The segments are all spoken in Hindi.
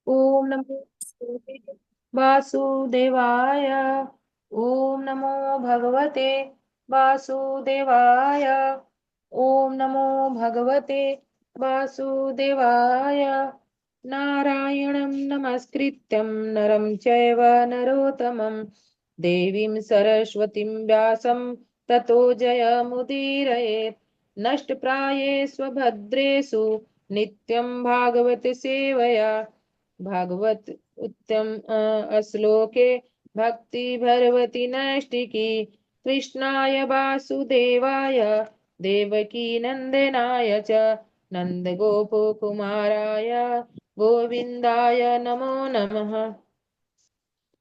ओम नमो वासुदेवाय। ओम नमो भगवते वासुदेवाय। ओम नमो भगवते वासुदेवाय। नारायणं नमस्कृत्यं नरं चैव नरोत्तमं देवीं सरस्वतीं व्यासं ततो जयमुदीरयेत्। नष्टप्रायेषु भद्रेषु नित्यं भागवत सेवया भागवत उत्तम श्लोके भक्ति भरवती नैष्टिकी। कृष्णाय वासुदेवाय देवकी नंदनाय च नंद गोप कुमाराय गोविंदाय नमो नमः।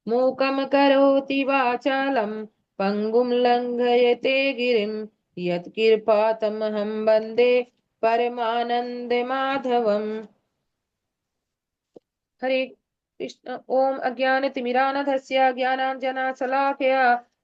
मूकं करोति वाचालं पङ्गुं लङ्घयते गिरिं यत्कृपातमहं वन्दे परमानन्दमाधवम्। हरे कृष्ण। ओम अज्ञानतिमिरान्धस्य ज्ञानाञ्जनशलाकया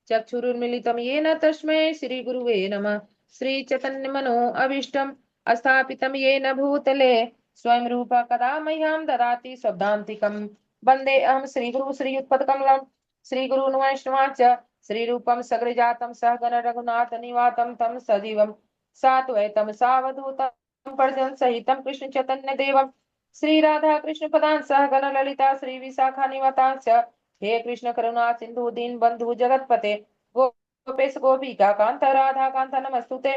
चक्षुरुन्मीलितं येन तस्मै श्रीगुरुवे नमः। श्रीचैतन्यमनो अभीष्टं स्थापितं येन भूतले स्वयं रूप कदा मह्यं ददाति शब्दान्तिकं वन्दे अहं श्रीगुरु श्रीयुतपदकमलं श्रीगुरून् वैष्णवांश्च श्रीरूपं सगृजातं सहगण रघुनाथ निवातं तं सजीवं साद्वैतं सावधूतं पर्जन् सहितं कृष्ण चैतन्य देवम् श्री राधा कृष्ण पदां सह गण ललिता श्री विशाखा निवातांश। हे कृष्ण करुणा सिंधु दीन बंधु जगतपते गोपेश गोपिका कांत राधा कांत नमस्तुते।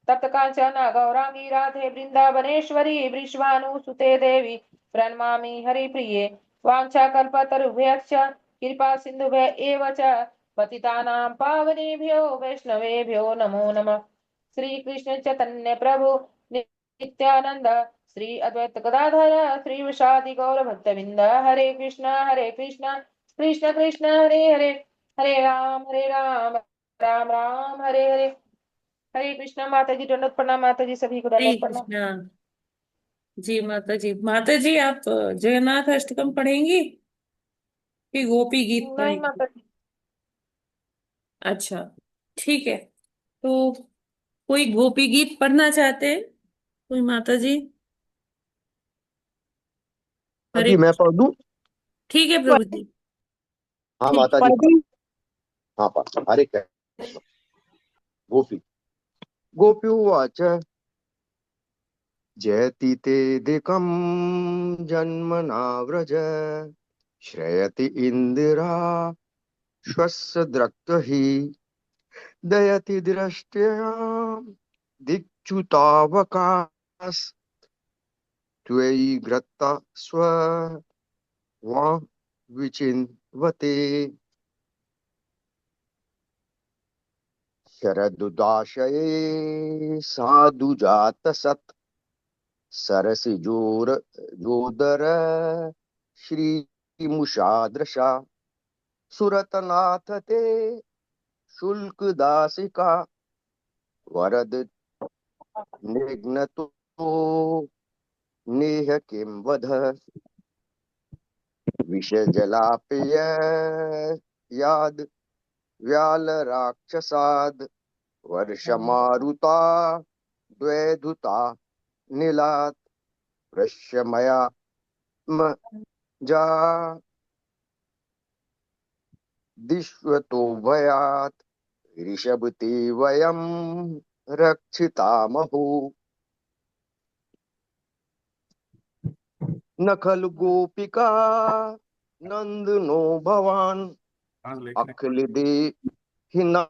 तप्त कांचन गौरांगी राधे वृंदावनेश्वरी वृषभानुसुते देवी प्रणमामि हरिप्रिये। वाञ्छाकल्पतरुभ्यश्च कृपा सिन्धुभ्य एव च पतितानां पावनेभ्यो वैष्णवेभ्यो नमो नमः। श्री कृष्ण चैतन्य प्रभु नित्यानंद श्री अद्वैत गदाधर श्री विशादि गौर भक्तविंद। हरे कृष्ण कृष्ण कृष्ण हरे हरे हरे राम राम राम हरे हरे। हरे कृष्ण। माता जी दंडवत प्रणाम। माता जी सभी को हरे दंडवत प्रणाम। कृष्णा। जी माता जी, माता जी आप जगन्नाथ अष्टकम पढ़ेंगी कि गोपी गीत नहीं पढ़ेंगी? माता जी। अच्छा, ठीक है। तो कोई गोपी गीत पढ़ना चाहते हैं? कोई माता जी? हरे जी मैं पढ़ दूं। ठीक है प्रभु जी। हाँ ठीक। माता जी पढ़ पढ़। दी। हाँ पढ़। हरे कृष्ण। गोपी। गोप्युवाच जयति तेऽधिकं जन्मना व्रज श्रयति इन्दिरा श्वस्य द्रक्तहि दयति दृष्ट्या दिक्च्युतावकाश त्वयि ग्रत्ता स्व वा विचिन्वते शरदुदाशये साधुजातसत् सरसिजोर जोदर श्रीमुषादृशा सुरतनाथ ते शुल्कदासिका वरद निघ्नतो नेह किं वध विषजलापेय याद व्याल राक्षसाद वर्षमारुता द्वैधुता नीलात् पृश्यमया जा दिश्वतो भयात् ऋषभते वयं रक्षितामहो न खलु गोपिका नंदनो भवान् अखिलदेहिनां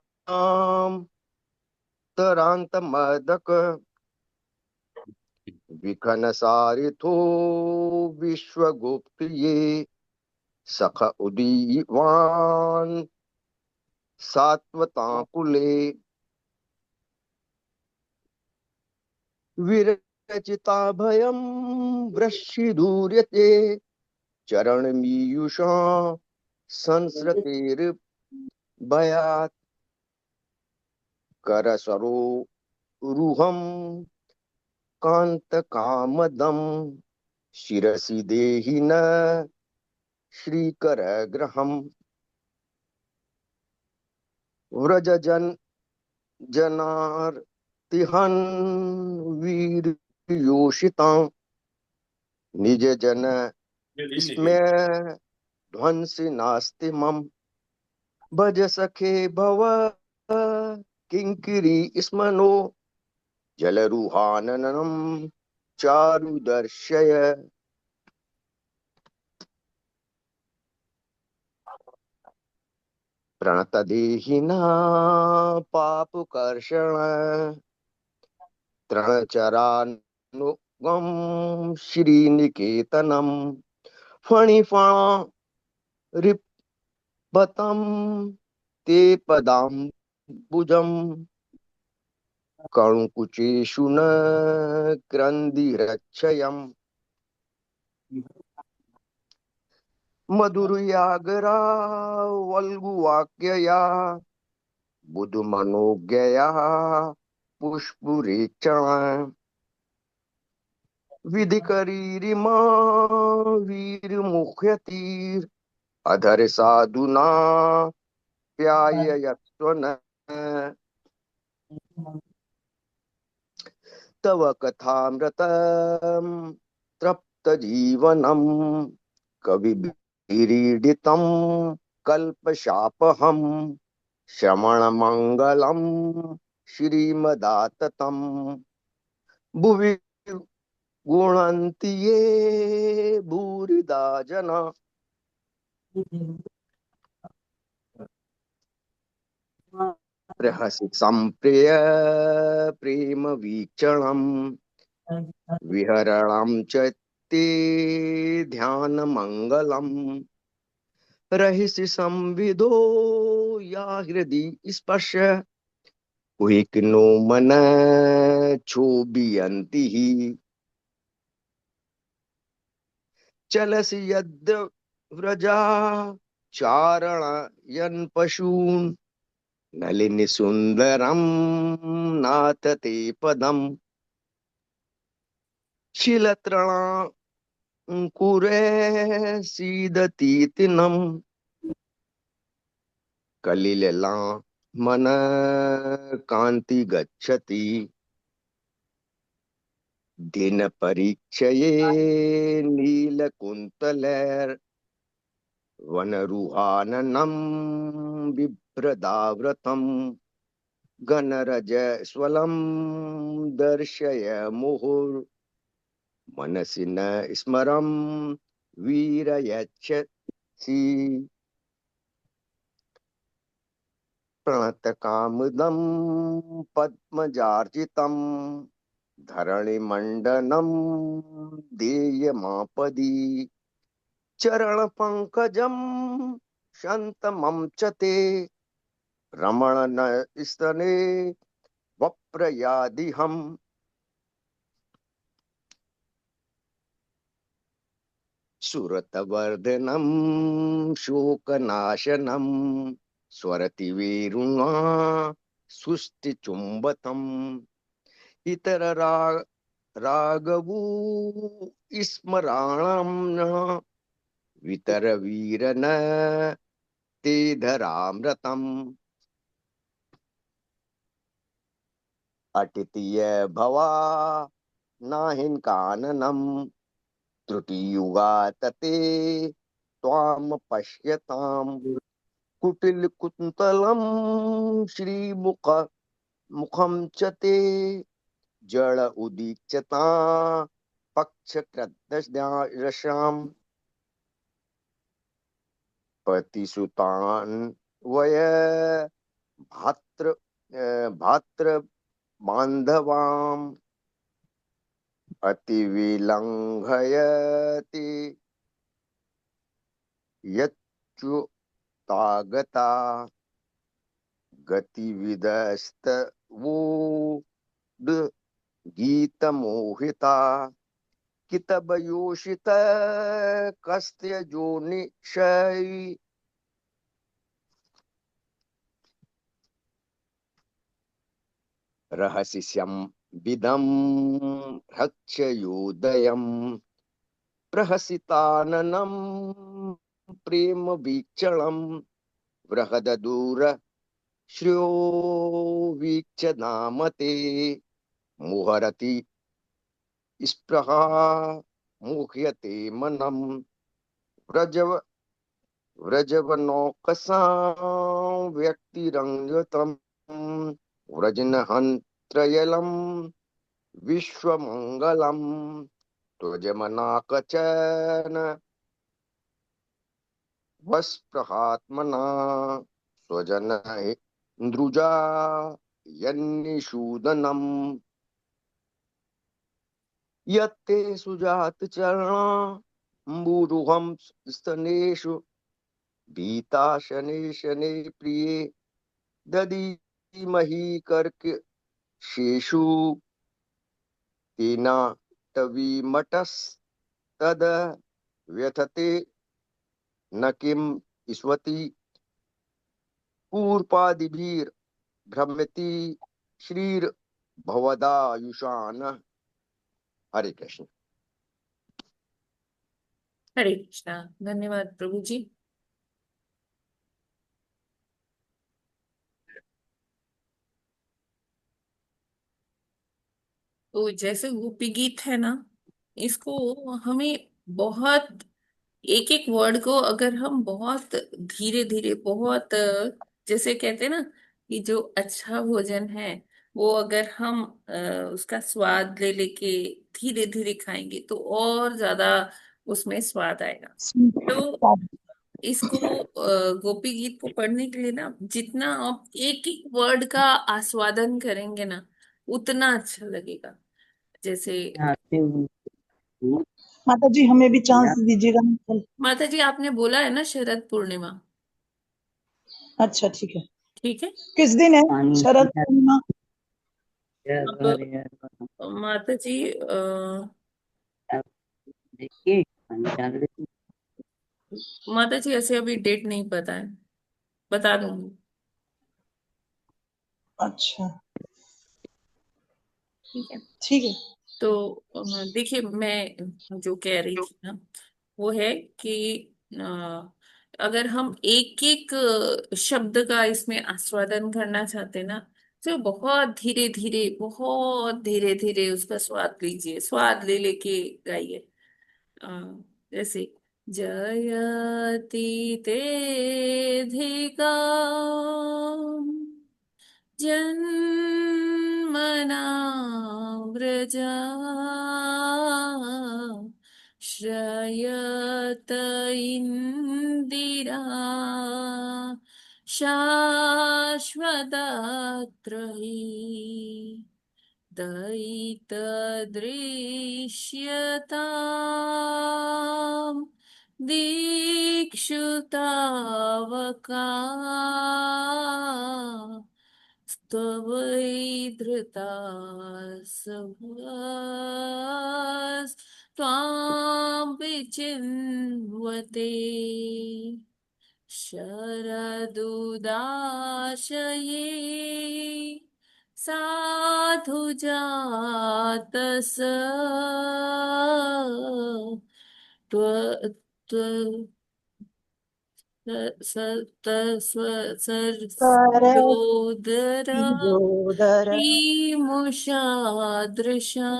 तरान्तमदक विकनसारिथो विश्वगुप्त ये सख उदीवान् सात्वताकुले विरचिता भयं वृषिधूर्यते चरणमीयुषां संसृतेर्भयात् करसरोरुहं कान्तकामदं शिरसि देहि न श्रीकरग्रहम् व्रजजन जनार्तिहन् वीर्योषितां निज जन इसमें ध्वंसी नास्ति मम। भज सखे भव किंकिरी स्मनो जलरुहाननम चारु दर्शय। प्रणतदेहिना पापकर्षण तृणचरानुगम श्रीनिकेतनम फणिफणा रिपतम ते पदाम्बुजम कणुकुचेषु न क्रन्दिरक्षयम् मधुरयागरा वल्गुवाक्यया बुधुमनोज्ञया पुष्पुरेक्षण विधिकरीरिमा वीरमुख्यतीर अधर साधुना प्याययत्स्वन तव कथामृतम् तृप्त जीवनम् कविभिरीडितम् कल्पशापहम् श्रवणमङ्गलम् श्रीमदाततम् भुवि गुणन्ति ये भूरिदा जना प्रहसि सम्प्रिय प्रेम वीक्षणम् विहरणं च ते ध्यानमङ्गलम् रहिषि संविदो या हृदि स्पर्श विघ्नो मन क्षोभियन्ति चलसि यद् व्रजा चारणयन् पशून् नलिनि सुन्दरं नाथ ते पदम् शिलतृणाङ्कुरे सीदतीतिनम् कलिलला मन कान्ति गच्छति दिन परीक्षये नीलकुन्तलैर् वनरुहाननं बिभ्रदाव्रतम् गणरजस्वलं दर्शय मुहुर् मनसि न स्मरं वीरयच्छसि प्रणतकामुदं पद्मजार्चितं धरणिमण्डनं देयमापदि चरणपङ्कजं शन्तमं च ते रमण स्तने वप्रयादिहम् सुरतवर्धनं शोकनाशनं स्वरति वेरुणा सुष्टिचुम्बतम् इतर रागवू स्मराणं न वितर वीरन ते धरामृतम् अटितीय भवा नाहिन काननम् त्रुटियुगा तते त्वाम पश्यताम् कुटिल कुन्तलम श्रीमुख मुखम च ते जड़ उदीच्यता पक्षक्रदशाम पतिसुतान वय भात्र भात्र बांधवाम अतिविलंघयति यच्युतागता गतिविदस्तवोद गीतमोहिता कितबयोषित कस्य जोनिषयि रहस्यं विदं रक्षयोदयम् प्रहसिताननं प्रेम वीक्षणं बृहदूर श्रियो वीक्ष नामते मुहरति स्पृहा मुह्यते मनम् व्रज व्रजवनौकसां व्यक्तिरंगतम् व्रजनहन्त्रयलम् विश्वमङ्गलम् त्वजमनाकचन वस्पृहात्मना स्वजन द्रुजा यन्निषूदनम् यत्ते सुजात चरणा म्बूरुहं स्तनेषु भीता शने शने प्रिये दधीमहि कर्क शेषु तेना तवीमटस्तद व्यथते न किम स्वति पूर्पादिभिर्भ्रमति श्रीर भवदायुषान। हरे कृष्ण। हरे कृष्णा। धन्यवाद प्रभु जी। तो जैसे गोपी गीत है ना, इसको हमें बहुत, एक एक वर्ड को अगर हम बहुत धीरे धीरे, बहुत जैसे कहते हैं ना कि जो अच्छा भोजन है वो अगर हम उसका स्वाद ले लेके धीरे धीरे खाएंगे तो और ज्यादा उसमें स्वाद आएगा। तो इसको गोपी गीत को पढ़ने के लिए ना, जितना आप एक एक वर्ड का आस्वादन करेंगे ना उतना अच्छा लगेगा। जैसे माता जी हमें भी चांस दीजिएगा। माता जी आपने बोला है ना शरद पूर्णिमा, अच्छा ठीक है। ठीक है। किस दिन है शरद पूर्णिमा? अब माता जी देखिए माता जी ऐसे अभी डेट नहीं पता है, बता दूंगी। अच्छा ठीक है। ठीक है। तो देखिए मैं जो कह रही थी ना वो है कि अगर हम एक एक शब्द का इसमें आस्वादन करना चाहते हैं ना, तो बहुत धीरे धीरे उसका स्वाद लीजिए, स्वाद ले लेके गाइए। अ, जैसे जयति तेधिका जन्मना व्रजा श्रयत इंदिरा शाश्वतत्र हि दयितदृश्यताम् दीक्षुतावका स्तवैधृता सभास् त्वां विचिन्वते शरदुदाशये साधु जातस त्व त्व सरसोदर सरसिजोदर श्रीमुषादृशा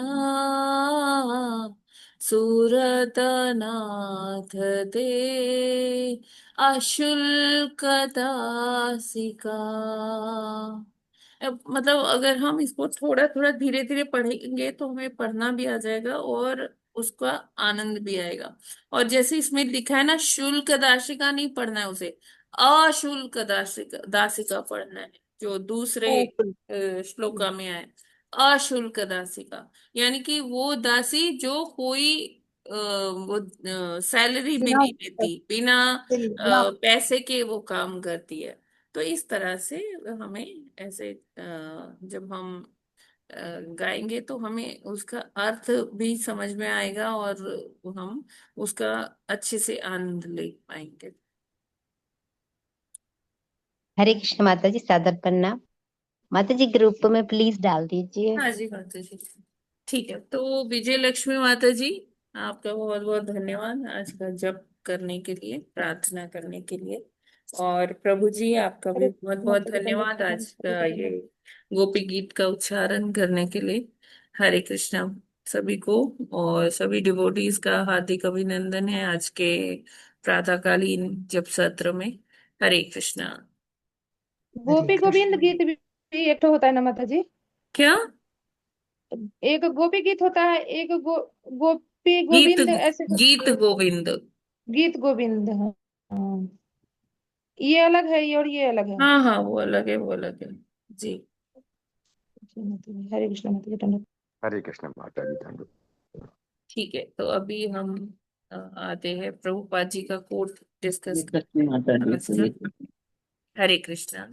सुरतनाथ ते अशुल्कदासिका। मतलब अगर हम इसको थोड़ा थोड़ा धीरे धीरे पढ़ेंगे तो हमें पढ़ना भी आ जाएगा और उसका आनंद भी आएगा। और जैसे इसमें लिखा है ना, शुल्क दाशिका नहीं पढ़ना है उसे, अशुल्क दासिका दासिका पढ़ना है, जो दूसरे श्लोका में आए। अशुल्क दासिका यानी कि वो दासी जो कोई वो सैलरी भी बिना नहीं लेती, बिना बिना पैसे के वो काम करती है। तो इस तरह से हमें ऐसे जब हम गाएंगे तो हमें उसका अर्थ भी समझ में आएगा और हम उसका अच्छे से आनंद ले पाएंगे। हरे कृष्ण माता जी, सादर प्रणाम। माता जी ग्रुप में प्लीज डाल दीजिए। हाँ जी माता जी, ठीक है। तो विजय लक्ष्मी माता जी, आपका बहुत बहुत धन्यवाद आज का जप करने के लिए, प्रार्थना करने के लिए। और प्रभु जी आपका भी बहुत बहुत धन्यवाद आज का ये गोपी गीत का उच्चारण करने के लिए। हरे कृष्णा सभी को। और सभी डिवोटीज का हार्दिक अभिनंदन है आज के प्रातःकालीन जप सत्र में। हरे कृष्णा। हरे गोपी गोविंद कृष्ण। गीत भी एक ठो होता है ना माता जी? क्या? एक गोपी गीत होता है, एक गोपी गीत गोविंद ऐसे गीत गोविंद। गीत गोविंद है। हाँ, ये अलग है, ये और ये अलग है। हाँ हाँ, वो अलग है, वो अलग है। जी। हरे कृष्ण माता जी, धन्यवाद। हरे कृष्ण माता जी धन्यवाद। ठीक है, तो अभी हम आते हैं प्रभुपाद जी का कोट डिस्कस हरे कृष्ण माता जी, आज का। हरे कृष्णा।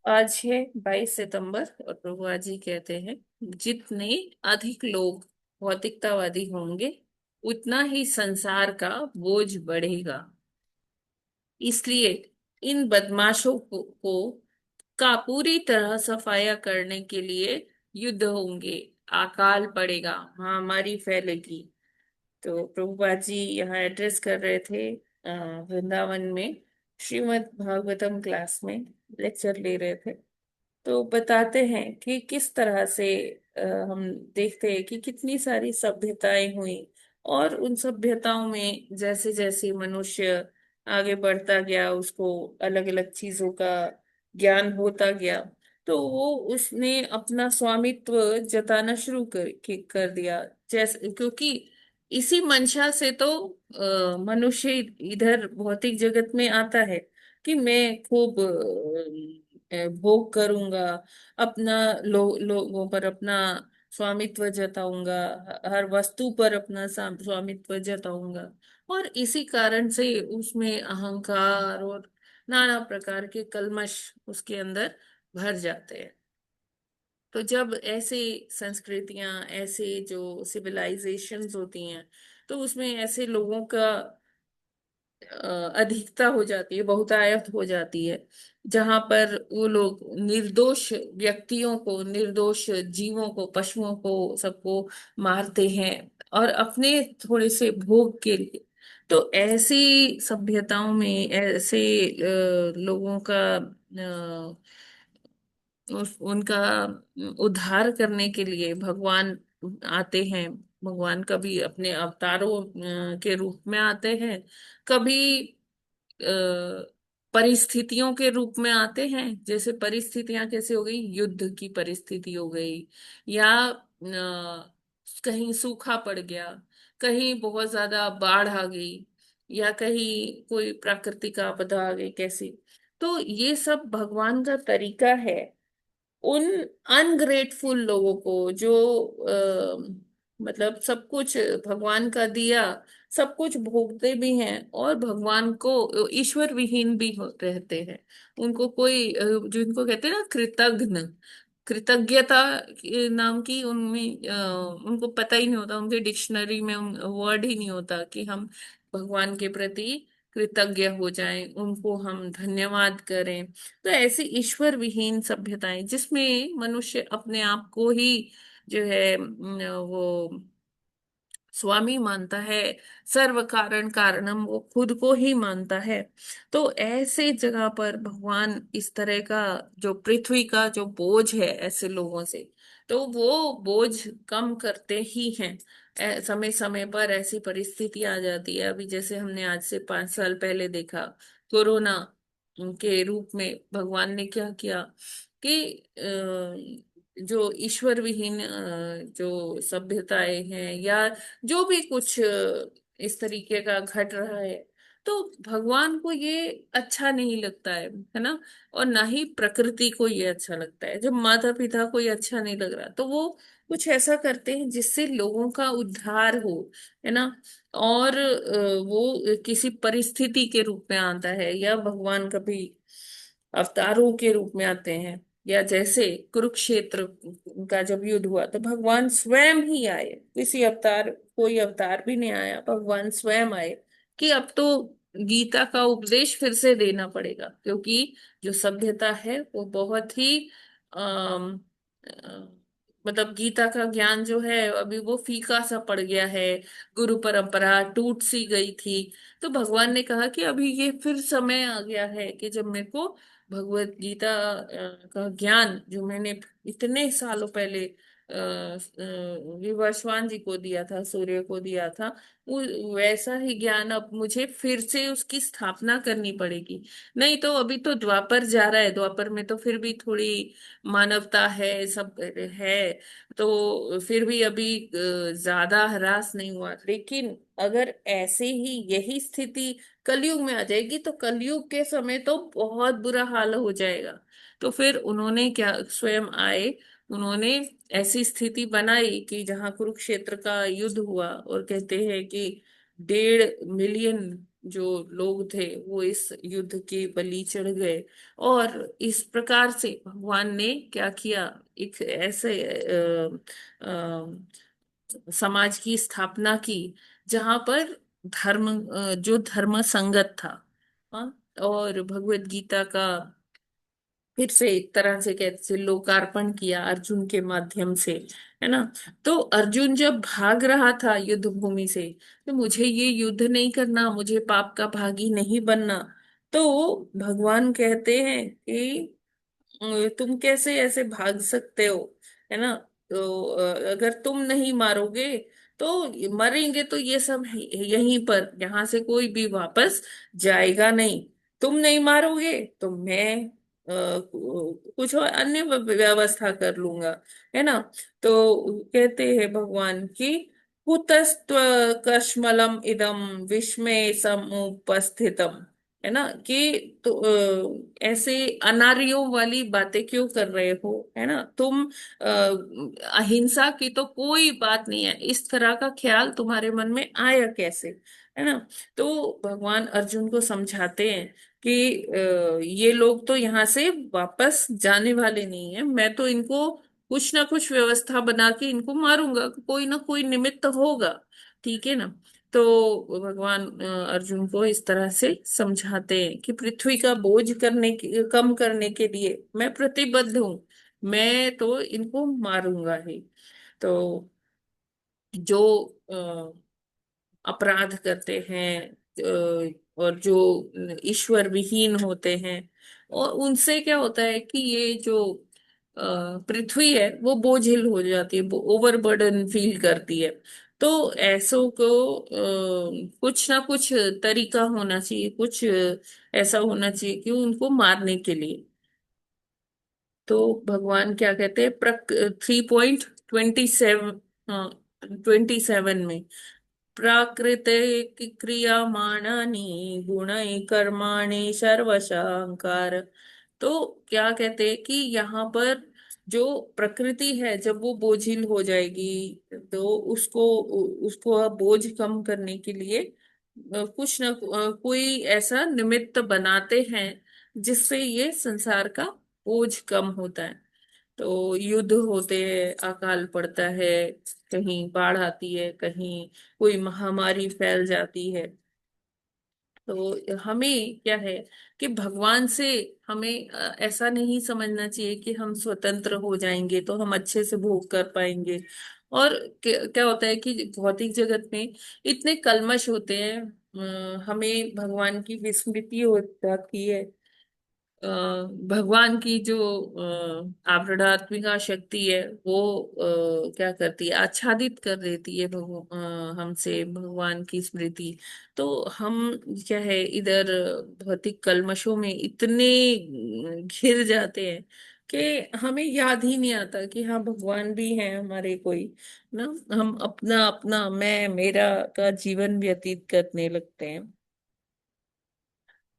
आज है 22 सितंबर और प्रभुपाद जी कहते हैं, जितने अधिक लोग भौतिकतावादी होंगे उतना ही संसार का बोझ बढ़ेगा। इसलिए इन बदमाशों को का पूरी तरह सफाया करने के लिए युद्ध होंगे, अकाल पड़ेगा, महामारी फैलेगी। तो प्रभुपाद जी यहाँ एड्रेस कर रहे थे वृंदावन में, श्रीमद् भागवतम क्लास में लेक्चर ले रहे थे। तो बताते हैं कि किस तरह से हम देखते हैं कि कितनी सारी सभ्यताएं हुई, और उन सभ्यताओं में जैसे जैसे मनुष्य आगे बढ़ता गया, उसको अलग अलग चीजों का ज्ञान होता गया, तो वो उसने अपना स्वामित्व जताना शुरू कर दिया। जैसे क्योंकि इसी मंशा से तो मनुष्य इधर भौतिक जगत में आता है कि मैं खूब भोग करूंगा, अपना लोगों पर अपना स्वामित्व जताऊंगा, हर वस्तु पर अपना स्वामित्व जताऊंगा। और इसी कारण से उसमें अहंकार और नाना प्रकार के कल्मश उसके अंदर भर जाते हैं। तो जब ऐसे संस्कृतियां, ऐसे जो सिविलाइजेशंस होती हैं, तो उसमें ऐसे लोगों का अधिकता हो जाती है, बहुतायत हो जाती है, जहां पर वो लोग निर्दोष व्यक्तियों को, निर्दोष जीवों को, पशुओं को, सबको मारते हैं और अपने थोड़े से भोग के लिए। तो ऐसी सभ्यताओं में ऐसे लोगों का उनका उद्धार करने के लिए भगवान आते हैं। भगवान कभी अपने अवतारों के रूप में आते हैं, कभी परिस्थितियों के रूप में आते हैं। जैसे परिस्थितियां कैसे हो गई, युद्ध की परिस्थिति हो गई, या कहीं सूखा पड़ गया, कहीं बहुत ज्यादा बाढ़ आ गई, या कहीं कोई प्राकृतिक आपदा आ गई कैसी। तो ये सब भगवान का तरीका है उन अनग्रेटफुल लोगों को, जो मतलब सब कुछ भगवान का दिया, सब कुछ भोगते भी हैं और भगवान को ईश्वर विहीन भी रहते हैं। उनको कोई जो इनको कहते हैं ना कृतघ्न, कृतज्ञता के नाम की उनमें उनको पता ही नहीं होता, उनके डिक्शनरी में वर्ड ही नहीं होता कि हम भगवान के प्रति कृतज्ञ हो जाएं, उनको हम धन्यवाद करें। तो ऐसी ईश्वर विहीन सभ्यताएं जिसमें मनुष्य अपने आप को ही जो है वो स्वामी मानता है, सर्व कारण कारणम वो खुद को ही मानता है। तो ऐसे जगह पर भगवान इस तरह का जो पृथ्वी का जो बोझ है ऐसे लोगों से, तो वो बोझ कम करते ही हैं। समय समय पर ऐसी परिस्थिति आ जाती है। अभी जैसे हमने आज से 5 साल पहले देखा, कोरोना के रूप में भगवान ने क्या किया कि जो ईश्वर विहीन जो सभ्यताएं हैं, या जो भी कुछ इस तरीके का घट रहा है, तो भगवान को ये अच्छा नहीं लगता है ना। और ना ही प्रकृति को ये अच्छा लगता है। जब माता पिता को ये अच्छा नहीं लग रहा, तो वो कुछ ऐसा करते हैं जिससे लोगों का उद्धार हो, है ना। और वो किसी परिस्थिति के रूप में आता है, या भगवान कभी अवतारों के रूप में आते हैं, या जैसे कुरुक्षेत्र का जब युद्ध हुआ तो भगवान स्वयं ही आए, किसी अवतार, कोई अवतार भी नहीं आया, भगवान स्वयं आए कि अब तो गीता का उपदेश फिर से देना पड़ेगा, क्योंकि जो सभ्यता है वो बहुत ही अम, अ, मतलब गीता का ज्ञान जो है अभी वो फीका सा पड़ गया है, गुरु परंपरा टूट सी गई थी। तो भगवान ने कहा कि अभी ये फिर समय आ गया है कि जब मेरे को भगवत गीता का ज्ञान जो मैंने इतने सालों पहले विवस्वान जी को दिया था, सूर्य को दिया था, वो वैसा ही ज्ञान अब मुझे फिर से उसकी स्थापना करनी पड़ेगी। नहीं तो अभी तो द्वापर जा रहा है, द्वापर में तो फिर भी थोड़ी मानवता है, सब है, तो फिर भी अभी ज्यादा ह्रास नहीं हुआ। लेकिन अगर ऐसे ही यही स्थिति कलयुग में आ जाएगी तो कलयुग के समय तो बहुत बुरा हाल हो जाएगा। तो फिर उन्होंने क्या, स्वयं आए, उन्होंने ऐसी स्थिति बनाई कि जहां कुरुक्षेत्र का युद्ध हुआ और कहते हैं कि 1.5 मिलियन जो लोग थे वो इस युद्ध के बलि चढ़ गए। और इस प्रकार से भगवान ने क्या किया, एक ऐसे समाज की स्थापना की जहां पर धर्म, जो धर्म संगत था। हाँ, और भगवत गीता का फिर से एक तरह से कहते से लोकार्पण किया अर्जुन के माध्यम से, है ना। तो अर्जुन जब भाग रहा था युद्ध भूमि से, तो मुझे ये युद्ध नहीं करना, मुझे पाप का भागी नहीं बनना, तो भगवान कहते हैं कि तुम कैसे ऐसे भाग सकते हो, है ना। तो अगर तुम नहीं मारोगे तो मरेंगे तो ये सब यहीं पर, यहाँ से कोई भी वापस जाएगा नहीं। तुम नहीं मारोगे तो मैं कुछ और अन्य व्यवस्था कर लूंगा, है ना। तो कहते हैं भगवान की कुतस्त्व कश्मलम इदम विस्मय समुपस्थितम, है ना, कि तो ऐसे अनार्यों वाली बातें क्यों कर रहे हो, है ना तुम। अहिंसा की तो कोई बात नहीं है, इस तरह का ख्याल तुम्हारे मन में आया कैसे, है ना। तो भगवान अर्जुन को समझाते हैं कि ये लोग तो यहाँ से वापस जाने वाले नहीं है, मैं तो इनको कुछ ना कुछ व्यवस्था बना के इनको मारूंगा, कोई ना कोई निमित्त होगा, ठीक है ना। तो भगवान अर्जुन को इस तरह से समझाते हैं कि पृथ्वी का बोझ कम करने के लिए मैं प्रतिबद्ध हूँ, मैं तो इनको मारूंगा ही। तो जो अपराध करते हैं और जो ईश्वर विहीन होते हैं, और उनसे क्या होता है कि ये जो पृथ्वी है वो बोझिल हो जाती है, ओवरबर्डन फील करती है। तो ऐसों को कुछ ना कुछ तरीका होना चाहिए, कुछ ऐसा होना चाहिए कि उनको मारने के लिए। तो भगवान क्या कहते हैं, 3.27, हाँ 27 में, प्राकृतिक क्रियमाणानि गुणैः कर्माणि सर्वशांकार। तो क्या कहते हैं कि यहाँ पर जो प्रकृति है जब वो बोझिल हो जाएगी तो उसको उसको बोझ कम करने के लिए कुछ न कोई ऐसा निमित्त बनाते हैं जिससे ये संसार का बोझ कम होता है। तो युद्ध होते हैं, अकाल पड़ता है, कहीं बाढ़ आती है, कहीं कोई महामारी फैल जाती है। तो हमें क्या है कि भगवान से हमें ऐसा नहीं समझना चाहिए कि हम स्वतंत्र हो जाएंगे तो हम अच्छे से भोग कर पाएंगे। और क्या होता है कि भौतिक जगत में इतने कल्मश होते हैं, हमें भगवान की विस्मृति हो जाती है। अ, भगवान की जो आध्यात्मिका शक्ति है वो क्या करती है, आच्छादित कर देती है हमसे भगवान की स्मृति। तो हम क्या है इधर भौतिक कल्मशों में इतने घिर जाते हैं कि हमें याद ही नहीं आता कि हाँ भगवान भी है हमारे कोई ना। हम अपना अपना मैं मेरा का जीवन व्यतीत करने लगते हैं।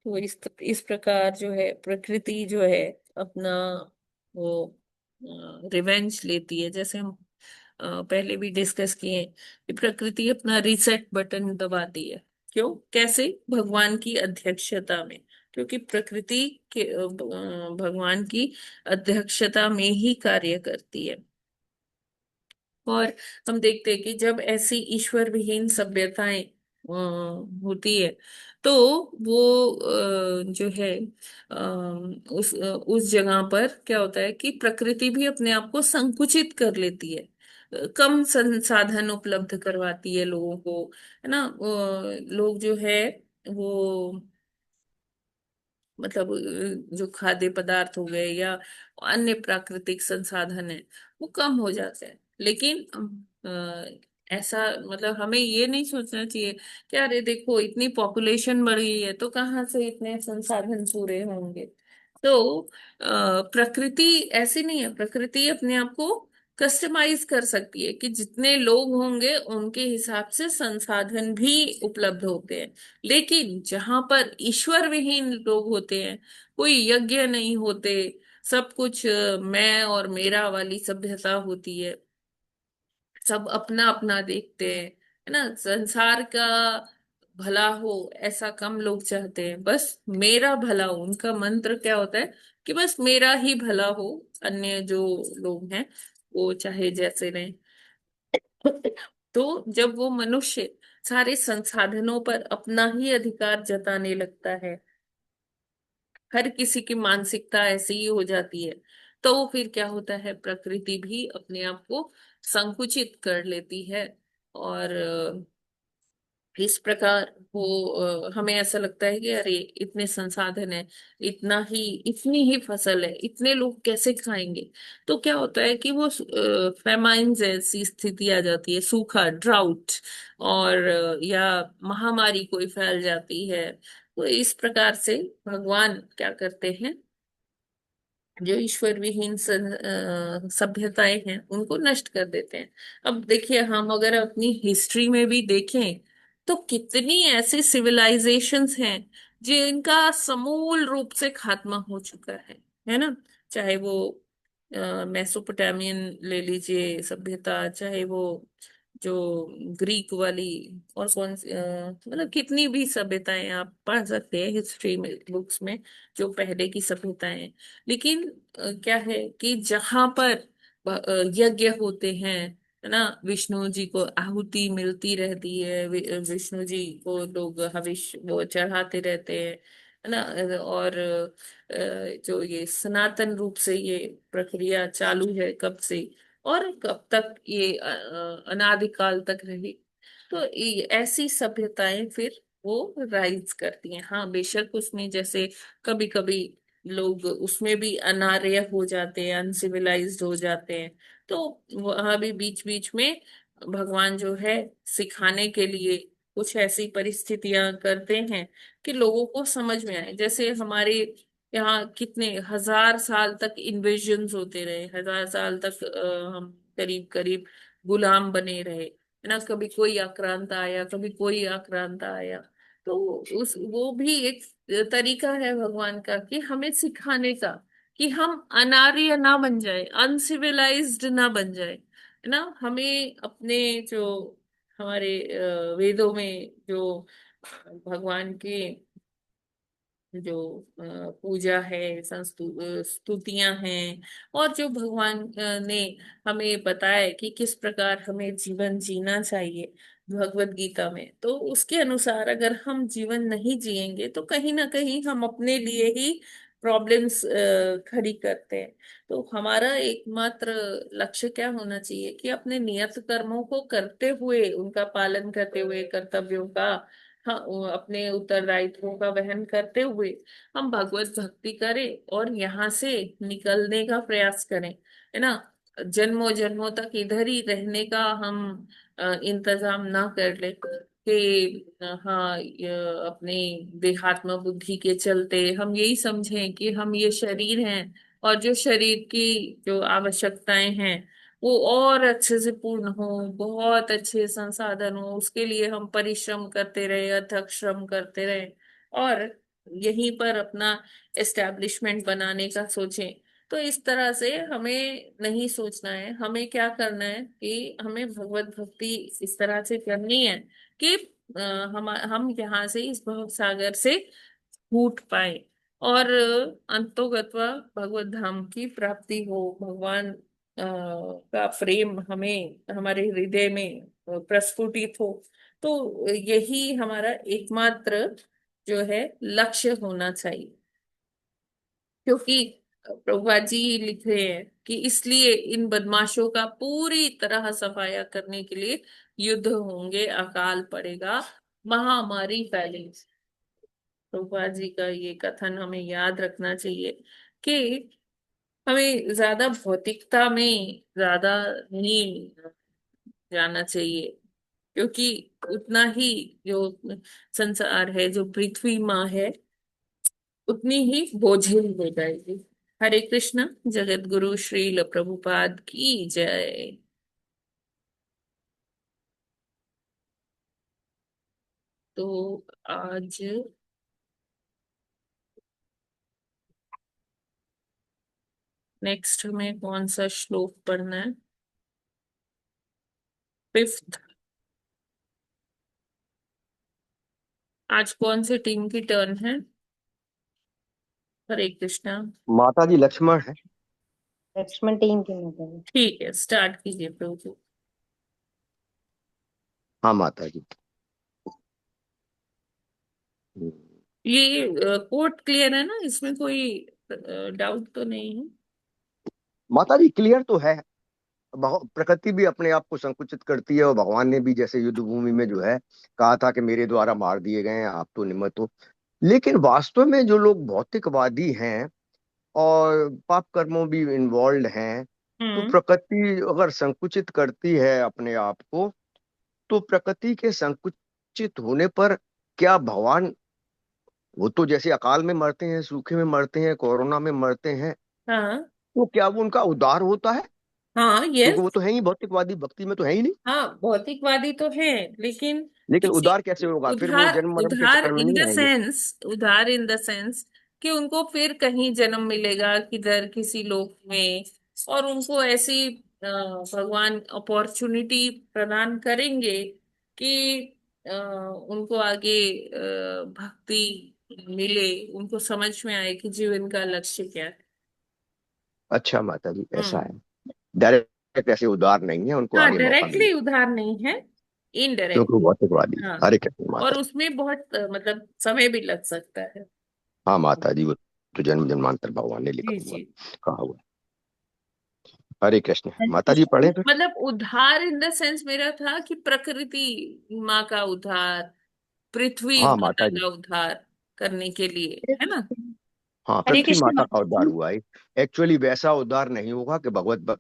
तो इस प्रकार जो है प्रकृति जो है अपना वो रिवेंज लेती है, जैसे हम पहले भी डिस्कस किए हैं कि प्रकृति अपना रीसेट बटन दबाती है। क्यों, कैसे, भगवान की अध्यक्षता में, क्योंकि प्रकृति के भगवान की अध्यक्षता में ही कार्य करती है। और हम देखते हैं कि जब ऐसी ईश्वर विहीन सभ्यताएं होती है, तो वो जो है उस जगह पर क्या होता है कि प्रकृति भी अपने आप को संकुचित कर लेती है, कम संसाधन उपलब्ध करवाती है लोगों को, है ना। लोग जो है वो मतलब जो खाद्य पदार्थ हो गए या अन्य प्राकृतिक संसाधन है वो कम हो जाते हैं। लेकिन ऐसा मतलब हमें ये नहीं सोचना चाहिए कि अरे देखो इतनी पॉपुलेशन बढ़ गई है तो कहाँ से इतने संसाधन पूरे होंगे। तो प्रकृति ऐसी नहीं है, प्रकृति अपने आप को कस्टमाइज कर सकती है कि जितने लोग होंगे उनके हिसाब से संसाधन भी उपलब्ध होते हैं। लेकिन जहां पर ईश्वर विहीन लोग होते हैं, कोई यज्ञ नहीं होते, सब कुछ मैं और मेरा वाली सभ्यता होती है, सब अपना अपना देखते हैं, है ना। संसार का भला हो ऐसा कम लोग चाहते हैं, बस मेरा भला हो। उनका मंत्र क्या होता है कि बस मेरा ही भला हो, अन्य जो लोग हैं वो चाहे जैसे रहें। तो जब वो मनुष्य सारे संसाधनों पर अपना ही अधिकार जताने लगता है, हर किसी की मानसिकता ऐसी ही हो जाती है, तो फिर क्या होता है, प्रकृति भी अपने आप को संकुचित कर लेती है। और इस प्रकार वो हमें ऐसा लगता है कि अरे इतने संसाधन है, इतना ही इतनी ही फसल है, इतने लोग कैसे खाएंगे। तो क्या होता है कि वो फेमाइन जैसी स्थिति आ जाती है, सूखा, ड्राउट, और या महामारी कोई फैल जाती है। तो इस प्रकार से भगवान क्या करते हैं, जो ईश्वर विहीन सभ्यताएं हैं उनको नष्ट कर देते हैं। अब देखिए, हम अगर अपनी हिस्ट्री में भी देखें तो कितनी ऐसी सिविलाइजेशंस हैं जिनका समूल रूप से खात्मा हो चुका है ना। चाहे वो मेसोपोटामियन ले लीजिए सभ्यता, चाहे वो जो ग्रीक वाली, और कौन सी मतलब कितनी भी सभ्यताएं आप पढ़ सकते हैं हिस्ट्री में, बुक्स में, जो पहले की सभ्यताएं हैं। लेकिन क्या है कि जहां पर यज्ञ होते हैं, है ना, विष्णु जी को आहुति मिलती रहती है, विष्णु जी को लोग हविष वो चढ़ाते रहते हैं, है ना। और जो ये सनातन रूप से ये प्रक्रिया चालू है कब से, और कब तक ये अनादिकाल तक रही। तो ऐसी सभ्यताएं फिर वो राइज करती हैं। हाँ, बेशक उसमें जैसे कभी कभी लोग उसमें भी अनार्य हो जाते हैं, अनसिविलाइज्ड हो जाते हैं। तो वहां भी बीच बीच में भगवान जो है सिखाने के लिए कुछ ऐसी परिस्थितियां करते हैं कि लोगों को समझ में आए। जैसे हमारे यहाँ कितने हजार साल तक इन्वेजन्स होते रहे, हजार साल तक हम करीब करीब गुलाम बने रहे, है ना। कभी कोई आक्रांत आया, कभी कोई आक्रांत आया। तो उस वो भी एक तरीका है भगवान का कि हमें सिखाने का, कि हम अनार्य ना बन जाए, अनसिविलाइज्ड ना बन जाए, है ना। हमें अपने जो हमारे वेदों में जो भगवान के जो पूजा है, स्तुतियां हैं, और जो भगवान ने हमें बताया है कि किस प्रकार हमें जीवन जीना चाहिए भगवत गीता में, तो उसके अनुसार अगर हम जीवन नहीं जिएंगे तो कहीं ना कहीं हम अपने लिए ही प्रॉब्लम्स खड़ी करते हैं। तो हमारा एकमात्र लक्ष्य क्या होना चाहिए कि अपने नियत कर्मों को करते हुए, उनका पालन करते हुए, कर्तव्यों का, हाँ, वो अपने उत्तरदायित्वों का वहन करते हुए हम भगवत भक्ति करें और यहाँ से निकलने का प्रयास करें, है ना। जन्मों जन्मों तक इधर ही रहने का हम इंतजाम ना कर ले कि हाँ, अपने देहात्म बुद्धि के चलते हम यही समझें कि हम ये शरीर हैं, और जो शरीर की जो आवश्यकताएं हैं वो और अच्छे से पूर्ण हो, बहुत अच्छे संसाधन हो, उसके लिए हम परिश्रम करते रहे, अथक श्रम करते रहे, और यहीं पर अपना एस्टेब्लिशमेंट बनाने का सोचें। तो इस तरह से हमें नहीं सोचना है। हमें क्या करना है कि हमें भगवत भक्ति इस तरह से करनी है कि हम यहाँ से, इस भव सागर से फूट पाए और अंतोगत्वा भगवत धाम की प्राप्ति हो, भगवान का प्रेम हमें हमारे हृदय में प्रस्फुटित हो। तो यही हमारा एकमात्र जो है लक्ष्य होना चाहिए। क्योंकि प्रभुपाद जी लिख रहे हैं कि इसलिए इन बदमाशों का पूरी तरह सफाया करने के लिए युद्ध होंगे, अकाल पड़ेगा, महामारी फैलेगी। प्रभुपाद जी का ये कथन हमें याद रखना चाहिए कि हमें ज्यादा भौतिकता में ज्यादा नहीं जाना चाहिए, क्योंकि उतना ही जो संसार है, जो पृथ्वी माँ है, उतनी ही बोझिल हो जाएगी। हरे कृष्ण। जगत गुरु श्रील प्रभुपाद की जय। तो आज नेक्स्ट हमें कौन सा श्लोक पढ़ना है? 5th। आज कौन सी टीम की टर्न है? हरे कृष्णा। माता जी लक्ष्मण है। लक्ष्मण टीम के माता ठीक है, स्टार्ट कीजिए प्रभु जी। हाँ माता जी। हम्म, ये कोट क्लियर है ना, इसमें कोई डाउट तो नहीं है? माता जी क्लियर तो है। प्रकृति भी अपने आप को संकुचित करती है, और भगवान ने भी जैसे युद्ध भूमि में जो है कहा था कि मेरे द्वारा मार दिए गए हैं, आप तो निमित्त हो। लेकिन वास्तव में जो लोग भौतिकवादी हैं और पाप कर्मों भी इन्वॉल्व हैं, तो हम्म। प्रकृति अगर संकुचित करती है अपने आप को, तो प्रकृति के संकुचित होने पर क्या भगवान, वो तो जैसे अकाल में मरते हैं, सूखे में मरते हैं, कोरोना में मरते हैं, हाँ तो क्या वो उनका उद्धार होता है? हाँ, क्योंकि वो यस। तो है ही भौतिकवादी, भक्ति में तो है ही नहीं। हाँ, भौतिकवादी तो है, लेकिन लेकिन किसी उद्धार कैसे होगा? फिर वो उधार जन्म मरण के उधार चक्कर में इन नहीं द आएंगे। सेंस, उधार इन द सेंस कि उनको फिर कहीं जन्म मिलेगा, किधर किसी लोक में, और उनको ऐसी भगवान अपॉर्चुनिटी प्रदान करेंगे कि उनको आगे भक्ति मिले, उनको समझ में आए कि जीवन का लक्ष्य क्या है। अच्छा माता जी, ऐसा हम्म। है। डायरेक्ट ऐसे उद्धार नहीं है, उनको हाँ, आगे मौका डायरेक्टली मिलेगा, उधार नहीं है, इनडायरेक्ट। क्योंकि वो भौतिकवादी। हाँ, हरे कृष्ण और माता जी। उसमें बहुत मतलब समय भी लग सकता है। हाँ माता जी, वो तो जन्म जन्मांतर भगवान ने लिखा जी हुआ, जी। कहा हुआ। हरे कृष्ण हरे माता जी, कृष्ण। पढ़े फिर। मतलब उद्धार इन द सेंस मेरा था कि प्रकृति माँ का उद्धार, पृथ्वी हाँ माता माता जी। का उद्धार करने के लिए, है ना? हाँ, हरे पृथ्वी कृष्ण माता का माता उद्धार जी। हुआ है। एक्चुअली वैसा उद्धार नहीं होगा कि भगवत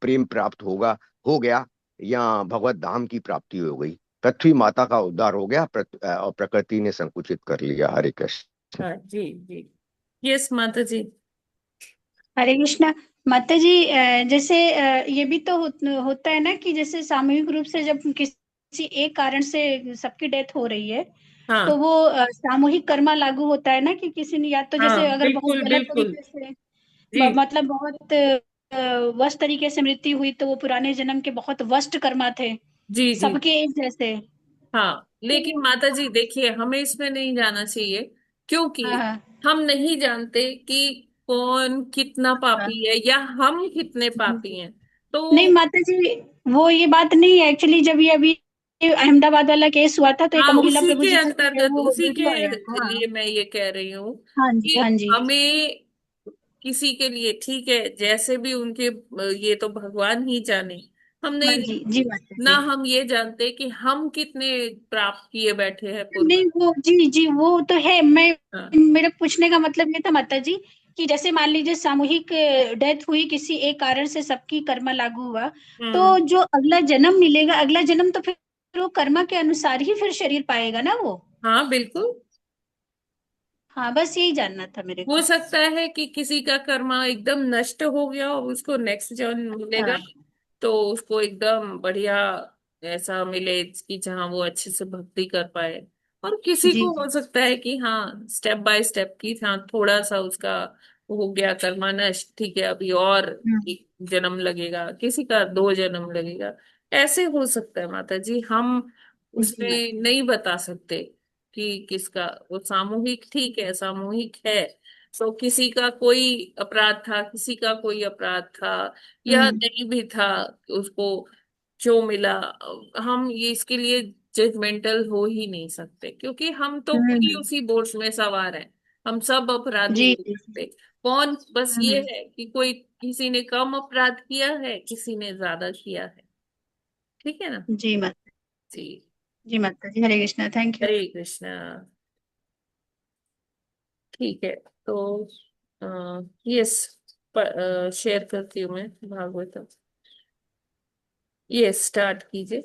प्रेम प्राप्त होगा, हो गया, या भगवत धाम की प्राप्ति हो गई। पृथ्वी माता का उद्धार हो गया, और प्रकृति ने संकुचित कर लिया। हरे कृष्ण। हाँ जी जी। यस माता जी। हरे कृष्णा माता जी। जैसे ये भी तो होता है ना कि जैसे सामूहिक रूप से जब किसी एक कारण से सबकी डेथ हो रही है, तो हाँ वो सामूहिक कर्मा लागू होता है ना कि किसी ने, या तो जैसे हाँ, अगर बहुत बिल्कुल गलत बिल्कुल। तरीके से जी मतलब बहुत वर्स्ट तरीके से मृत्यु हुई, तो वो पुराने जन्म के बहुत वर्स्ट कर्मा थे, जी जी। सबके एक जैसे। हाँ, तो लेकिन माता जी देखिए, हमें इसमें नहीं जाना चाहिए, क्योंकि हाँ हाँ हम नहीं जानते कि कौन कितना हाँ। पापी है या हम कितने पापी हैं। नहीं तो माता जी, वो ये बात नहीं है एक्चुअली। जब ये अभी अहमदाबाद वाला केस हुआ था, तो एक हाँ, अमूल्ला उसी प्रभु के जी का अंतर्गत, वो उसी वीडियो के आया। हाँ लिए मैं ये कह रही हूँ हाँ जी हाँ कि जी हमें किसी के लिए, ठीक है, जैसे भी उनके ये तो भगवान ही जाने, हम हाँ नहीं जी जी जानते। माता ना जी। हम ये जानते कि हम कितने प्राप्त किए बैठे हैं पूर्व। नहीं वो जी जी वो तो है। मैं हाँ। मेरा पूछने का मतलब ये था माता जी कि जैसे मान लीजिए सामूहिक डेथ हुई, किसी एक कारण से सबकी कर्मा लागू हुआ, हम्म। तो जो अगला जन्म मिलेगा, अगला जन्म तो फिर वो कर्मा के अनुसार ही फिर शरीर पाएगा ना वो। हाँ बिल्कुल। हाँ, बस यही जानना था मेरे हो को। सकता है कि किसी का कर्मा एकदम नष्ट हो गया और उसको नेक्स्ट जन्म मिलेगा, हाँ तो उसको एकदम बढ़िया ऐसा मिले कि जहाँ वो अच्छे से भक्ति कर पाए। और किसी जी को जी। हो सकता है कि हाँ, स्टेप बाय स्टेप की, हाँ, थोड़ा सा उसका हो गया कर्मा नष्ट, ठीक है, अभी और हम्म, एक जन्म लगेगा, किसी का 2 जन्म लगेगा। ऐसे हो सकता है माता जी, हम जी उसमें माता। नहीं बता सकते कि किसका वो सामूहिक, ठीक है सामूहिक है। तो किसी का कोई अपराध था, किसी का कोई अपराध था या नहीं भी था, उसको जो मिला, हम ये इसके लिए जजमेंटल हो ही नहीं सकते, क्योंकि हम तो भी उसी बोझ में सवार हैं। हम सब अपराधी जी हो जी। सकते। कौन, बस ये हम्म। है कि कोई, किसी ने कम अपराध किया है, किसी ने ज्यादा किया है। ठीक है ना जी माता जी। जी। माता जी हरे कृष्णा, थैंक यू। हरे कृष्णा। ठीक है, तो यस, शेयर करती हूँ मैं भागवतम। ये स्टार्ट कीजिए।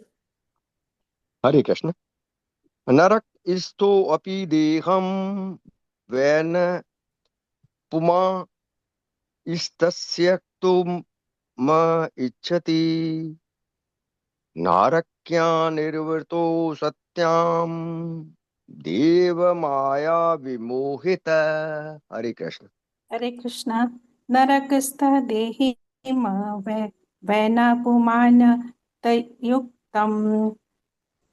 हरे कृष्ण। नरक स्थो अपि देहम वैन पुमा इस्तस्यक्तुम म इच्छति नारक्या निर्वृतो सत्याम देव माया विमोहित। हरे कृष्ण। हरे कृष्णा। नरकस्थ देहि वैनापुमान युक्तम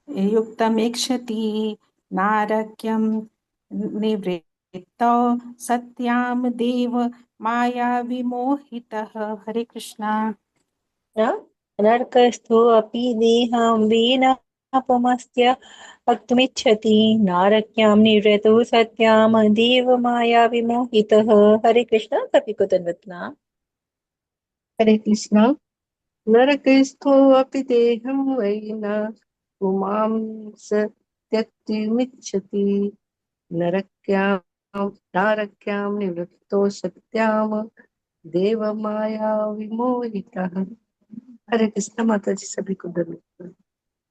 युक्तमीक्षति नारक्यम निवृत्तौ सत्याम देव माया विमोहितः। हरे कृष्णा। नरकस्थोऽपि देहं वीणापमस्य वक्तुमिच्छति नारक्यां निवृतो सत्यां देवमाया विमोहितः। हरे कृष्ण। सभी को दंडवत प्रणाम। हरे कृष्णा। नरकस्थोऽपि देहं वै न पुमां स त्यक्तुमिच्छति नरक्यां नारक्यां निवृत्तो सत्याम देवमाया विमोहितः। हरे कृष्ण माता जी, सभी को दंडवत।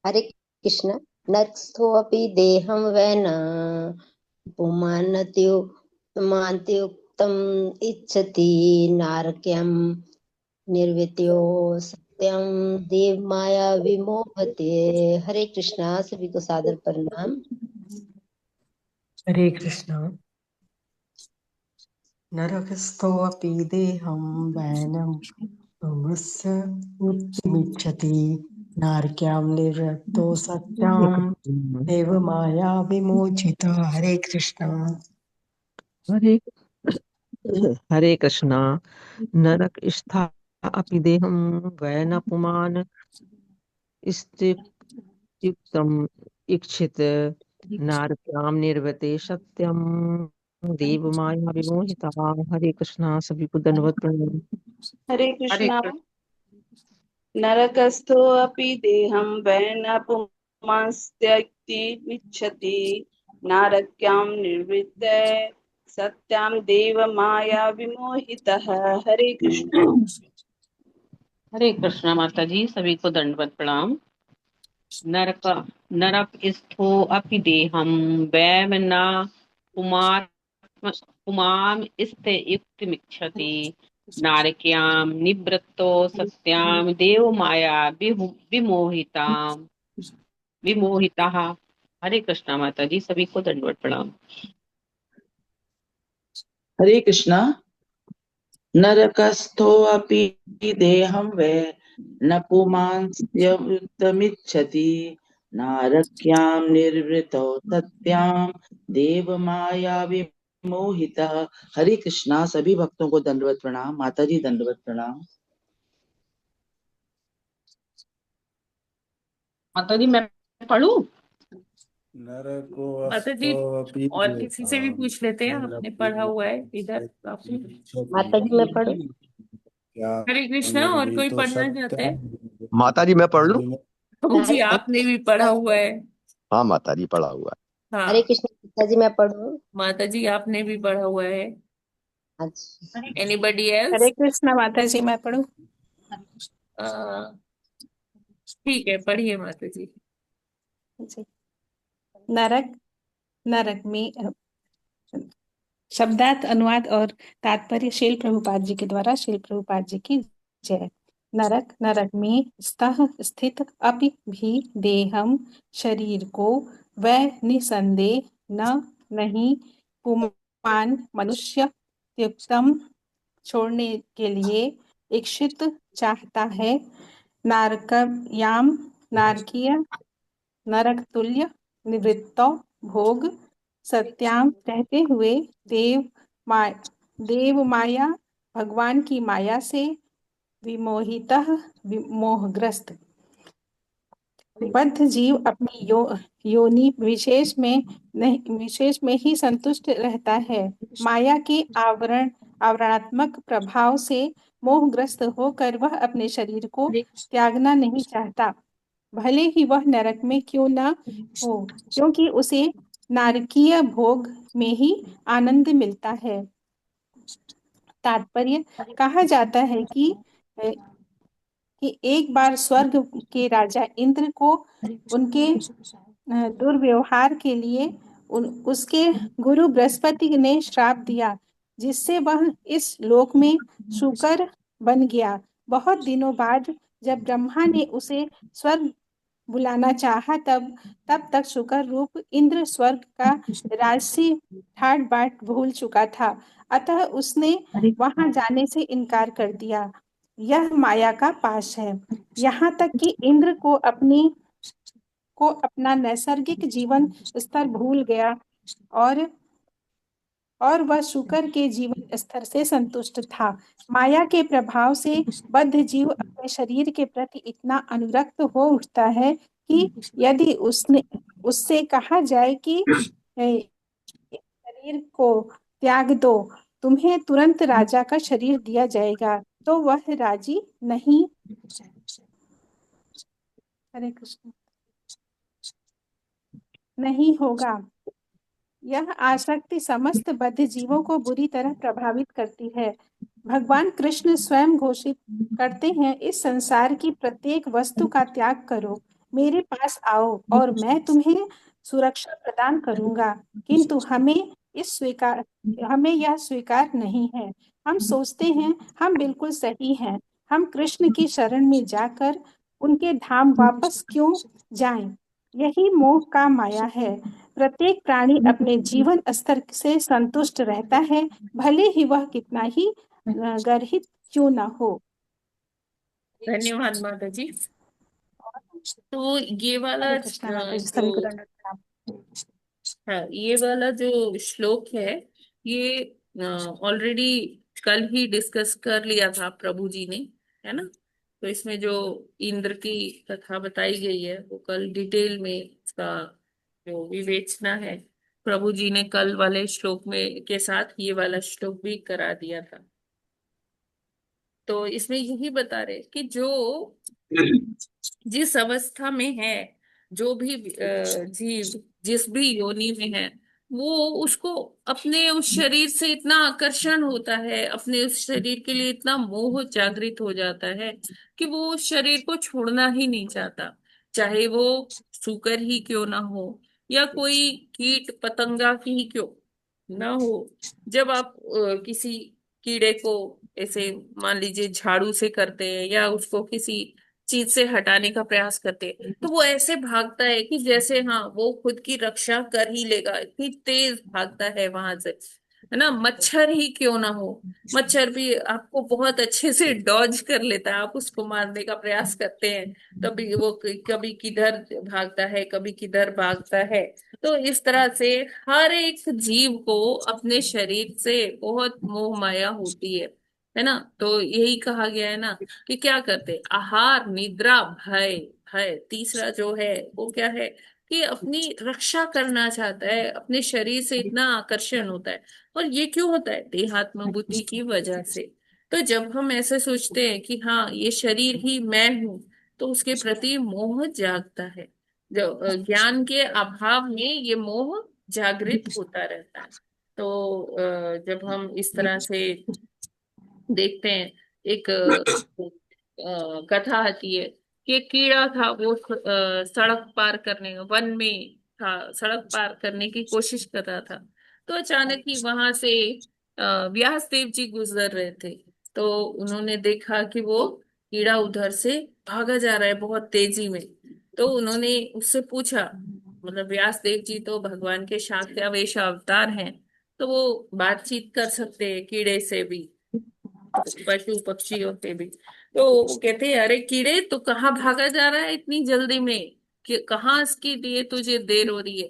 हरे कृष्ण। नरस्थोऽपि देहं वैन पुमान्त्युक्तम् इच्छति नारक्यं निर्वृत्यो सत्यं देव माया विमोहते। हरे कृष्णा, सभी को सादर प्रणाम। हरे कृष्णा। नरकस्थोऽपि देहं वैनं पुमस्य मुक्तिमिच्छति नारक्यां निरतो सत्यां देवमाया विमोचिता। हरे कृष्णा। हरे हरे कृष्णा। नरक स्था अपि देहं वैन पुमान स्त्युक्तम् इक्षित नारक्याम निर्वते सत्यम देव माया विमोहिता। हरे कृष्णा, सभी को दंडवत प्रणाम। हरे हरे कृष्णा। कृष्ण। नरकस्थोऽपि देहं वैनपुंस्त्यक्तिमिच्छति नारक्यां निवृत्ते सत्यां देवमाया विमोहितः। हरे कृष्ण। हरे कृष्णा माता जी, सभी को दंडवत प्रणाम। नरक नरक स्थो अपि देहम वैम न पुमार पुमाम स्थे युक्तमिच्छति नारक्यां निवृत्तो सत्यां देव माया विमोहिताम विमोहिता। हरे कृष्णा माता जी, सभी को दंडवत प्रणाम। हरे कृष्णा। नरकस्थोऽपि देहं वै न पुमांस्त्ययुक्तमिच्छति नारक्यां निर्वृतौ सत्यां देवमाया विमोहितः। हरे कृष्णा। सभी भक्तों को दंडवत प्रणाम। माता जी दंडवत प्रणाम। माता जी मैं पढ़ूं? माता जी और किसी से भी पूछ लेते हैं, आपने पढ़ा हुआ है इधर काफी। माता जी मैं पढ़ूं? हरे कृष्णा, और कोई पढ़ना चाहते हैं? माता जी मैं पढ़ लूं? जी आपने भी पढ़ा हुआ है। हाँ माता जी पढ़ा हुआ है। हरे हाँ कृष्ण माता जी मैं पढ़ूं? माता जी आपने भी पढ़ा हुआ है। अच्छा। Anybody else? हरे कृष्णा माता जी मैं पढ़ूं? ठीक है, पढ़िए माता जी। जी। नरक नरक में शब्दार्थ अनुवाद और तात्पर्य शील प्रभुपाद जी के द्वारा। शील प्रभुपाद जी की जय। नरक नरक में स्थित अपि भी देहम शरीर को वह निसंदेह न नहीं पुमान मनुष्य युक्तम छोड़ने के लिए इच्छित चाहता है नारकयाम नारकीय नरक तुल्य निवृत्तो भोग सत्याम रहते हुए देव माया भगवान की माया से विमोहितः मोहग्रस्त बद्ध जीव अपनी योनि विशेष में ही संतुष्ट रहता है। माया के आवरणात्मक प्रभाव से मोहग्रस्त होकर वह अपने शरीर को त्यागना नहीं चाहता, भले ही वह नरक में क्यों न हो, क्योंकि उसे नारकीय भोग में ही आनंद मिलता है। तात्पर्य कहा जाता है कि एक बार स्वर्ग के राजा इंद्र को उनके दुर्व्यवहार के लिए उसके गुरु बृहस्पति ने श्राप दिया, जिससे वह इस लोक में शूकर बन गया। बहुत दिनों बाद जब ब्रह्मा ने उसे स्वर्ग बुलाना चाहा, तब तक शुकर रूप इंद्र स्वर्ग का राजसी ठाट बाट भूल चुका था, अतः उसने वहां जाने से इनकार कर दिया। यह माया का पाश है। यहाँ तक कि इंद्र को अपना नैसर्गिक जीवन स्तर भूल गया और वह शुकर के जीवन स्तर से संतुष्ट था। माया के प्रभाव से बद्ध जीव अपने शरीर के प्रति इतना अनुरक्त हो उठता है कि यदि उससे कहा जाए कि शरीर को त्याग दो, तुम्हें तुरंत राजा का शरीर दिया जाएगा, तो वह राजी नहीं। हरे कृष्ण नहीं होगा। यह आसक्ति समस्त बद्ध जीवों को बुरी तरह प्रभावित करती है। भगवान कृष्ण स्वयं घोषित करते हैं, इस संसार की प्रत्येक वस्तु का त्याग करो, मेरे पास आओ और मैं तुम्हें सुरक्षा प्रदान करूंगा। किंतु हमें यह स्वीकार नहीं है। हम सोचते हैं हम बिल्कुल सही हैं, हम कृष्ण की शरण में जाकर उनके धाम वापस क्यों जाएं? यही मोह का माया है। प्रत्येक प्राणी अपने जीवन स्तर से संतुष्ट रहता है, भले ही वह कितना ही गर्हित क्यों न हो। धन्यवाद माता जी। तो ये वाला हरे कृष्णा माता जी, सभी को जो दंडवत प्रणाम। हाँ, ये वाला जो श्लोक है, ये ऑलरेडी कल ही डिस्कस कर लिया था प्रभु जी ने, है ना। तो इसमें जो इंद्र की कथा बताई गई है, वो कल डिटेल में इसका जो विवेचना है, प्रभु जी ने कल वाले श्लोक में के साथ ये वाला श्लोक भी करा दिया था। तो इसमें यही बता रहे कि जो जिस अवस्था में है, जो भी जीव जिस भी योनि में है, वो उसको अपने उस शरीर से इतना आकर्षण होता है, अपने उस शरीर के लिए इतना मोह जागृत हो जाता है कि वो उस शरीर को छोड़ना ही नहीं चाहता, चाहे वो सूकर ही क्यों ना हो या कोई कीट पतंगा ही क्यों ना हो। जब आप किसी कीड़े को ऐसे मान लीजिए झाड़ू से करते हैं या उसको किसी चीज से हटाने का प्रयास करते हैं, तो वो ऐसे भागता है कि जैसे हाँ वो खुद की रक्षा कर ही लेगा, इतनी तेज भागता है वहां से, है ना। मच्छर ही क्यों ना हो, मच्छर भी आपको बहुत अच्छे से डॉज कर लेता है, आप उसको मारने का प्रयास करते हैं, कभी वो कभी किधर भागता है, कभी किधर भागता है। तो इस तरह से हर एक जीव को अपने शरीर से बहुत मोह माया होती है ना। तो यही कहा गया है ना कि क्या करते, आहार निद्रा भय। भय तीसरा जो है वो क्या है कि अपनी रक्षा करना चाहता है, अपने शरीर से इतना आकर्षण होता है। और ये क्यों होता है? देहात्म बुद्धि की वजह से। तो जब हम ऐसे सोचते हैं कि हाँ ये शरीर ही मैं हूं, तो उसके प्रति मोह जागता है। जो ज्ञान के अभाव में ये मोह जागृत होता रहता है। तो जब हम इस तरह से देखते हैं, एक कथा आती है कि एक कीड़ा था, वो सड़क पार करने वन में था, सड़क पार करने की कोशिश कर रहा था। तो अचानक ही वहां से व्यास देव जी गुजर रहे थे। तो उन्होंने देखा कि वो कीड़ा उधर से भागा जा रहा है बहुत तेजी में। तो उन्होंने उससे पूछा, मतलब व्यास देव जी तो भगवान के शाक्यावेश अवतार हैं, तो वो बातचीत कर सकते हैं कीड़े से भी, पशु पक्षियों से भी। तो वो कहते हैं, अरे कीड़े तो कहाँ भागा जा रहा है इतनी जल्दी में, कि कहाँ इसके लिए तुझे देर हो रही है?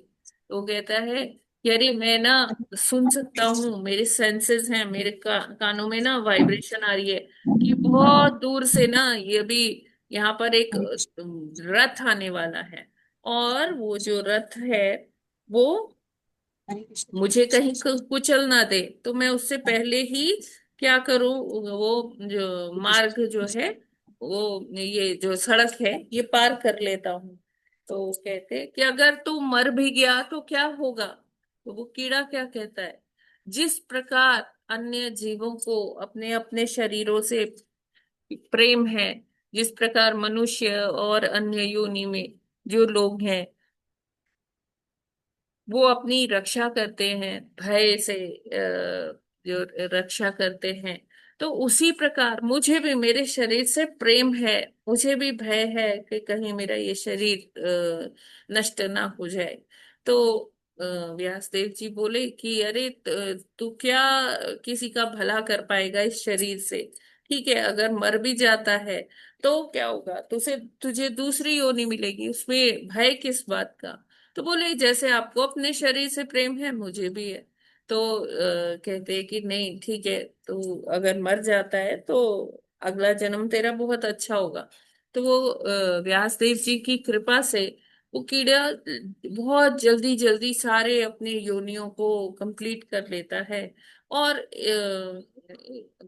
तो कहता है कि अरे मैं ना सुन सकता हूँ, मेरे सेंसेस हैं, मेरे कानों में ना वाइब्रेशन आ रही है कि बहुत दूर से ना ये भी यहाँ पर एक रथ आने वाला है, और वो जो रथ है वो मुझे कहीं कुचल ना दे, तो मैं उससे पहले ही क्या करूं, वो जो मार्ग जो है, वो ये जो सड़क है ये पार कर लेता हूँ। तो वो कहते हैं कि अगर तू मर भी गया तो क्या होगा। तो वो कीड़ा क्या कहता है, जिस प्रकार अन्य जीवों को अपने अपने शरीरों से प्रेम है, जिस प्रकार मनुष्य और अन्य योनि में जो लोग हैं वो अपनी रक्षा करते हैं, भय से जो रक्षा करते हैं, तो उसी प्रकार मुझे भी मेरे शरीर से प्रेम है, मुझे भी भय है कि कहीं मेरा ये शरीर नष्ट ना हो जाए। तो अ, व्यासदेव जी बोले कि अरे तू क्या किसी का भला कर पाएगा इस शरीर से। ठीक है, अगर मर भी जाता है तो क्या होगा, तुझे तुझे दूसरी योनि मिलेगी, उसमें भय किस बात का। तो बोले जैसे आपको अपने शरीर से प्रेम है मुझे भी है। तो कहते हैं कि नहीं ठीक है, तो अगर मर जाता है तो अगला जन्म तेरा बहुत अच्छा होगा। तो वो व्यासदेव जी की कृपा से वो कीड़ा बहुत जल्दी जल्दी सारे अपने योनियों को कंप्लीट कर लेता है, और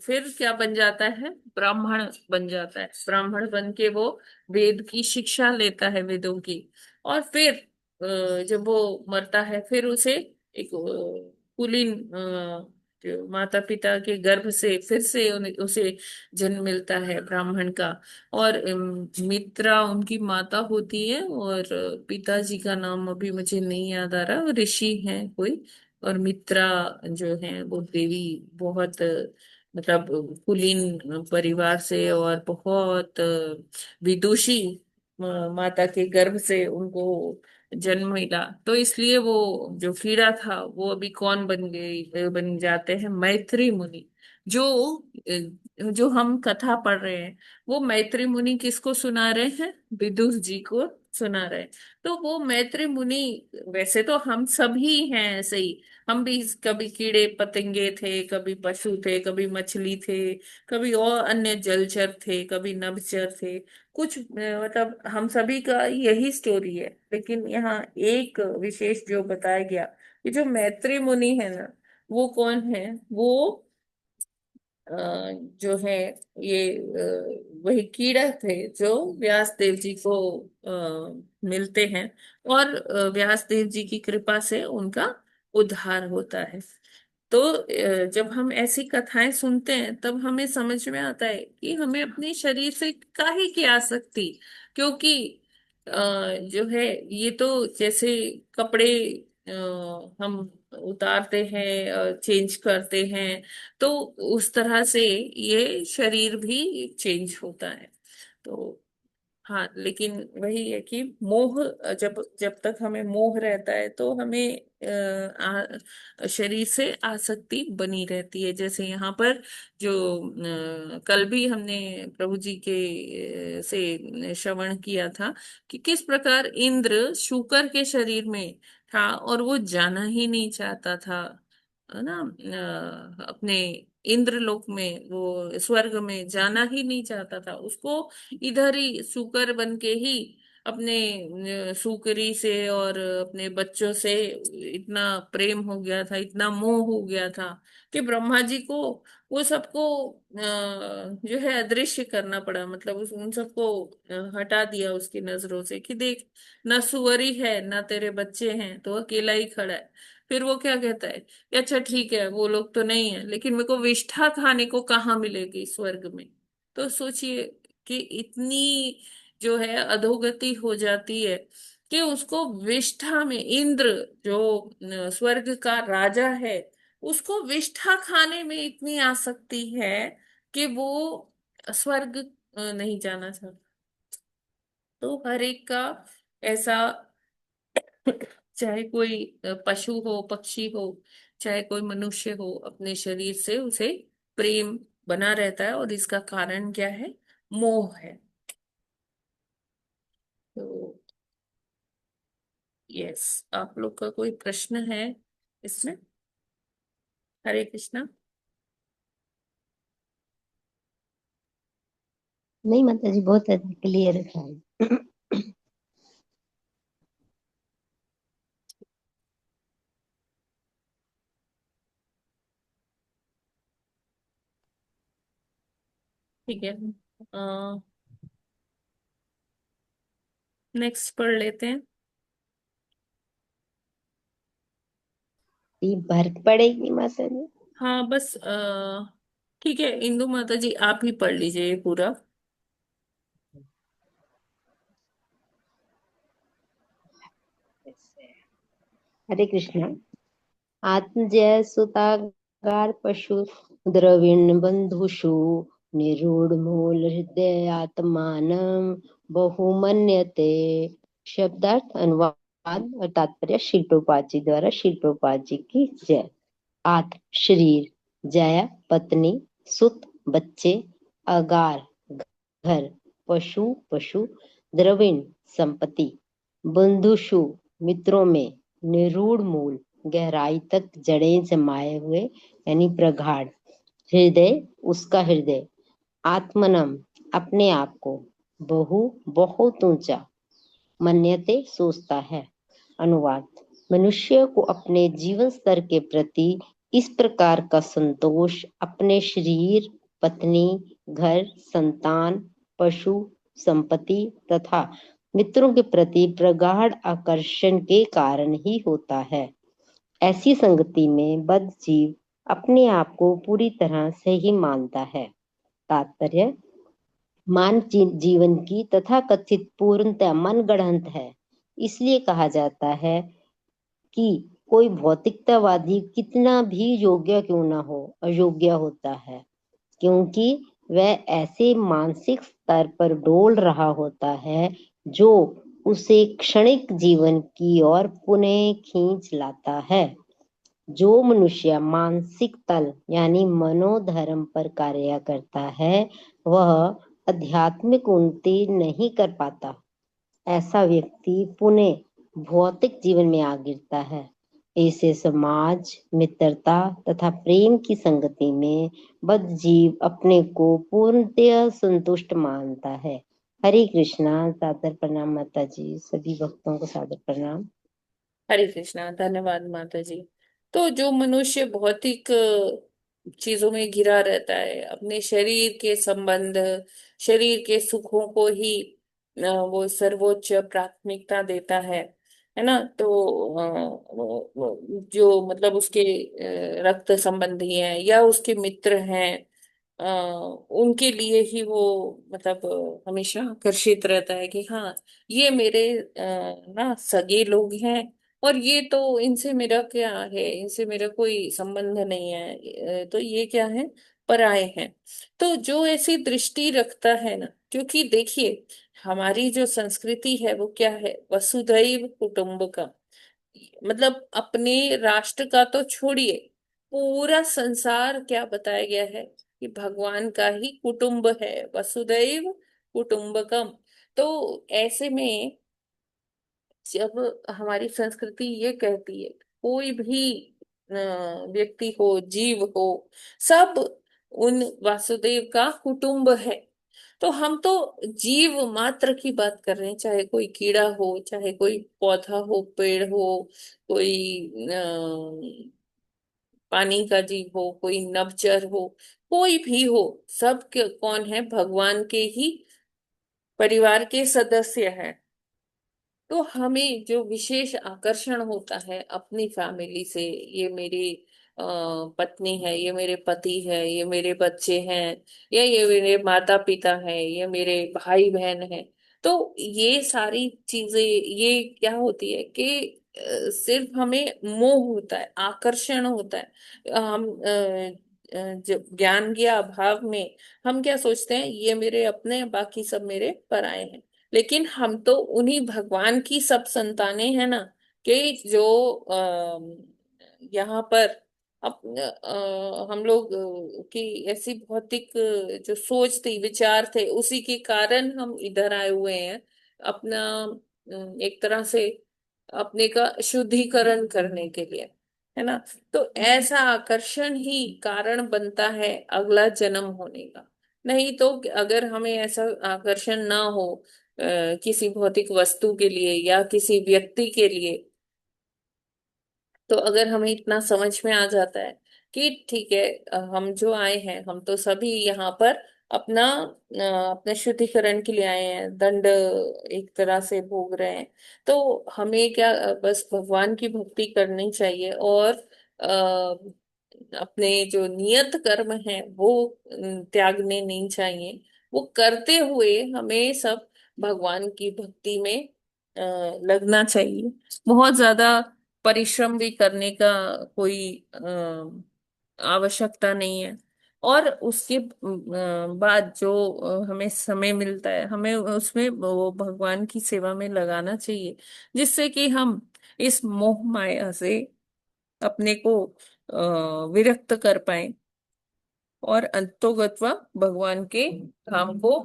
फिर क्या बन जाता है, ब्राह्मण बन जाता है। ब्राह्मण बन के वो वेद की शिक्षा लेता है, वेदों की। और फिर जब वो मरता है फिर उसे एक कुलीन जो माता पिता के गर्भ से फिर से उसे जन्म मिलता है ब्राह्मण का। और मित्रा उनकी माता होती है, और पिताजी का नाम अभी मुझे नहीं याद आ रहा, वो ऋषि हैं कोई। और मित्रा जो है वो देवी, बहुत मतलब कुलीन परिवार से, और बहुत विदुषी माता के गर्भ से उनको जन्म मिला। तो इसलिए वो जो कीड़ा था वो अभी कौन बन जाते हैं, मैत्री मुनि। जो जो हम कथा पढ़ रहे हैं वो मैत्री मुनि किसको सुना रहे हैं, विदुर जी को सुना रहे हैं। तो वो मैत्री मुनि, वैसे तो हम सभी हैं ऐसे ही, हम भी कभी कीड़े पतंगे थे, कभी पशु थे, कभी मछली थे, कभी और अन्य जलचर थे, कभी नभचर थे। कुछ मतलब हम सभी का यही स्टोरी है। लेकिन यहाँ एक विशेष जो बताया गया कि जो मैत्री मुनि है ना, वो कौन है, वो अ, जो है ये वही कीड़ा थे जो व्यास देव जी को मिलते हैं, और व्यास देव जी की कृपा से उनका उद्धार होता है। तो जब हम ऐसी कथाएं सुनते हैं तब हमें समझ में आता है कि हमें अपने शरीर से काहे की आसक्ति। क्योंकि अ, जो है ये तो जैसे कपड़े हम उतारते हैं, चेंज करते हैं, तो उस तरह से ये शरीर भी चेंज होता है। तो हाँ, लेकिन वही है कि मोह, जब जब तक हमें मोह रहता है तो हमें शरीर से आसक्ति बनी रहती है। जैसे यहाँ पर जो कल भी हमने प्रभु जी के से श्रवण किया था कि किस प्रकार इंद्र शूकर के शरीर में था और वो जाना ही नहीं चाहता था, है ना, अपने इंद्रलोक में, वो स्वर्ग में जाना ही नहीं चाहता था। उसको इधर ही सूकर बन के ही अपने सूकरी से और अपने बच्चों से इतना प्रेम हो गया था, इतना मोह हो गया था कि ब्रह्मा जी को वो सबको जो है अदृश्य करना पड़ा। मतलब उन सबको हटा दिया उसकी नजरों से कि देख, ना सुअरी है ना तेरे बच्चे हैं, तो अकेला ही खड़ा है। फिर वो क्या कहता है कि अच्छा ठीक है वो लोग तो नहीं है, लेकिन मेरे को विष्ठा खाने को कहाँ मिलेगी स्वर्ग में। तो सोचिए कि इतनी जो है अधोगति हो जाती है कि उसको विष्ठा में, इंद्र जो स्वर्ग का राजा है, उसको विष्ठा खाने में इतनी आसक्ति है कि वो स्वर्ग नहीं जाना चाहता। तो हर एक का ऐसा चाहे कोई पशु हो, पक्षी हो, चाहे कोई मनुष्य हो, अपने शरीर से उसे प्रेम बना रहता है, और इसका कारण क्या है, मोह है। तो यस, आप लोग का कोई प्रश्न है इसमें? हरे कृष्णा। नहीं माता जी, बहुत क्लियर है। ठीक है, नेक्स्ट पढ़ लेते हैं। ये भर पड़ेगी माता जी? हाँ बस ठीक है, इंदु माता जी आप ही पढ़ लीजिए ये पूरा। हरे कृष्णा। आत्मजय सुतागार पशु द्रविण बंधुषु निरूढ़ मूल हृदय आत्मानं बहुमन्यते। शब्दार्थ अनुवाद और तात्पर्य श्रील प्रभुपाद जी द्वारा। श्रील प्रभुपाद जी की जय। आत्म शरीर, जया पत्नी, सुत बच्चे, अगार घर, पशु पशु, द्रविण संपत्ति, बंधुषु मित्रों में, निरूढ़ मूल गहराई तक जड़ें जमाए हुए यानी प्रगाढ़, हृदय उसका हृदय, आत्मनम अपने आप को, बहु बहुत ऊंचा, मन्यते सोचता है। अनुवाद। मनुष्य को अपने जीवन स्तर के प्रति इस प्रकार का संतोष अपने शरीर, पत्नी, घर, संतान, पशु, संपत्ति तथा मित्रों के प्रति प्रगाढ़ आकर्षण के कारण ही होता है। ऐसी संगति में बद्ध जीव अपने आप को पूरी तरह से ही मानता है। तात्पर्य। मानव जीवन की तथा कथित पूर्णतः मनगढ़ंत है। इसलिए कहा जाता है कि कोई भौतिकतावादी कितना भी योग्य क्यों ना हो, अयोग्य होता है, क्योंकि वह ऐसे मानसिक स्तर पर डोल रहा होता है जो उसे क्षणिक जीवन की ओर पुनः खींच लाता है। जो मनुष्य मानसिक तल यानी मनोधर्म पर कार्य करता है वह आध्यात्मिक उन्नति नहीं कर पाता। ऐसा व्यक्ति पुनः भौतिक जीवन में आ गिरता है। ऐसे समाज, मित्रता तथा प्रेम की संगति में बद्ध जीव अपने को पूर्णतः संतुष्ट मानता है। हरे कृष्णा। सादर प्रणाम माता जी, सभी भक्तों को सादर प्रणाम। हरे कृष्णा। धन्यवाद माता जी। तो जो मनुष्य भौतिक चीजों में घिरा रहता है, अपने शरीर के संबंध, शरीर के सुखों को ही वो सर्वोच्च प्राथमिकता देता है ना, तो जो मतलब उसके रक्त संबंधी हैं या उसके मित्र हैं, उनके लिए ही वो मतलब हमेशा आकर्षित रहता है कि हाँ, ये मेरे ना सगे लोग हैं, और ये तो इनसे मेरा क्या है, इनसे मेरा कोई संबंध नहीं है, तो ये क्या है, पराये हैं। तो जो ऐसी दृष्टि रखता है ना, क्योंकि देखिए हमारी जो संस्कृति है वो क्या है, वसुधैव कुटुंबकम, मतलब अपने राष्ट्र का तो छोड़िए, पूरा संसार क्या बताया गया है कि भगवान का ही कुटुंब है, वसुधैव कुटुंबकम। तो ऐसे में जब हमारी संस्कृति ये कहती है कोई भी व्यक्ति हो, जीव हो, सब उन वासुदेव का कुटुंब है, तो हम तो जीव मात्र की बात कर रहे हैं, चाहे कोई कीड़ा हो, चाहे कोई पौधा हो, पेड़ हो, कोई पानी का जीव हो, कोई नभचर हो, कोई भी हो, सब कौन है, भगवान के ही परिवार के सदस्य हैं। तो हमें जो विशेष आकर्षण होता है अपनी फैमिली से, ये मेरी पत्नी है, ये मेरे पति है, ये मेरे बच्चे हैं, या ये मेरे माता पिता हैं, ये मेरे भाई बहन हैं, तो ये सारी चीजें ये क्या होती है कि सिर्फ हमें मोह होता है, आकर्षण होता है। हम जब ज्ञान के अभाव में हम क्या सोचते हैं, ये मेरे अपने हैं, बाकी सब मेरे पराये हैं। लेकिन हम तो उन्हीं भगवान की सब संतानें हैं ना, कि जो यहाँ पर हम लोग की ऐसी भौतिक जो सोच थी, विचार थे, उसी के कारण हम इधर आए हुए हैं। अपना एक तरह से अपने का शुद्धिकरण करने के लिए, है ना। तो ऐसा आकर्षण ही कारण बनता है अगला जन्म होने का। नहीं तो अगर हमें ऐसा आकर्षण ना हो किसी भौतिक वस्तु के लिए या किसी व्यक्ति के लिए, तो अगर हमें इतना समझ में आ जाता है कि ठीक है, हम जो आए हैं, हम तो सभी यहाँ पर अपना अपने शुद्धिकरण के लिए आए हैं, दंड एक तरह से भोग रहे हैं, तो हमें क्या बस भगवान की भक्ति करनी चाहिए और अपने जो नियत कर्म है वो त्यागने नहीं चाहिए। वो करते हुए हमें सब भगवान की भक्ति में लगना चाहिए। बहुत ज्यादा परिश्रम भी करने का कोई आवश्यकता नहीं है। और उसके बाद जो हमें समय मिलता है, हमें उसमें वो भगवान की सेवा में लगाना चाहिए, जिससे कि हम इस मोह माया से अपने को विरक्त कर पाए और अंतोगत्वा भगवान के धाम को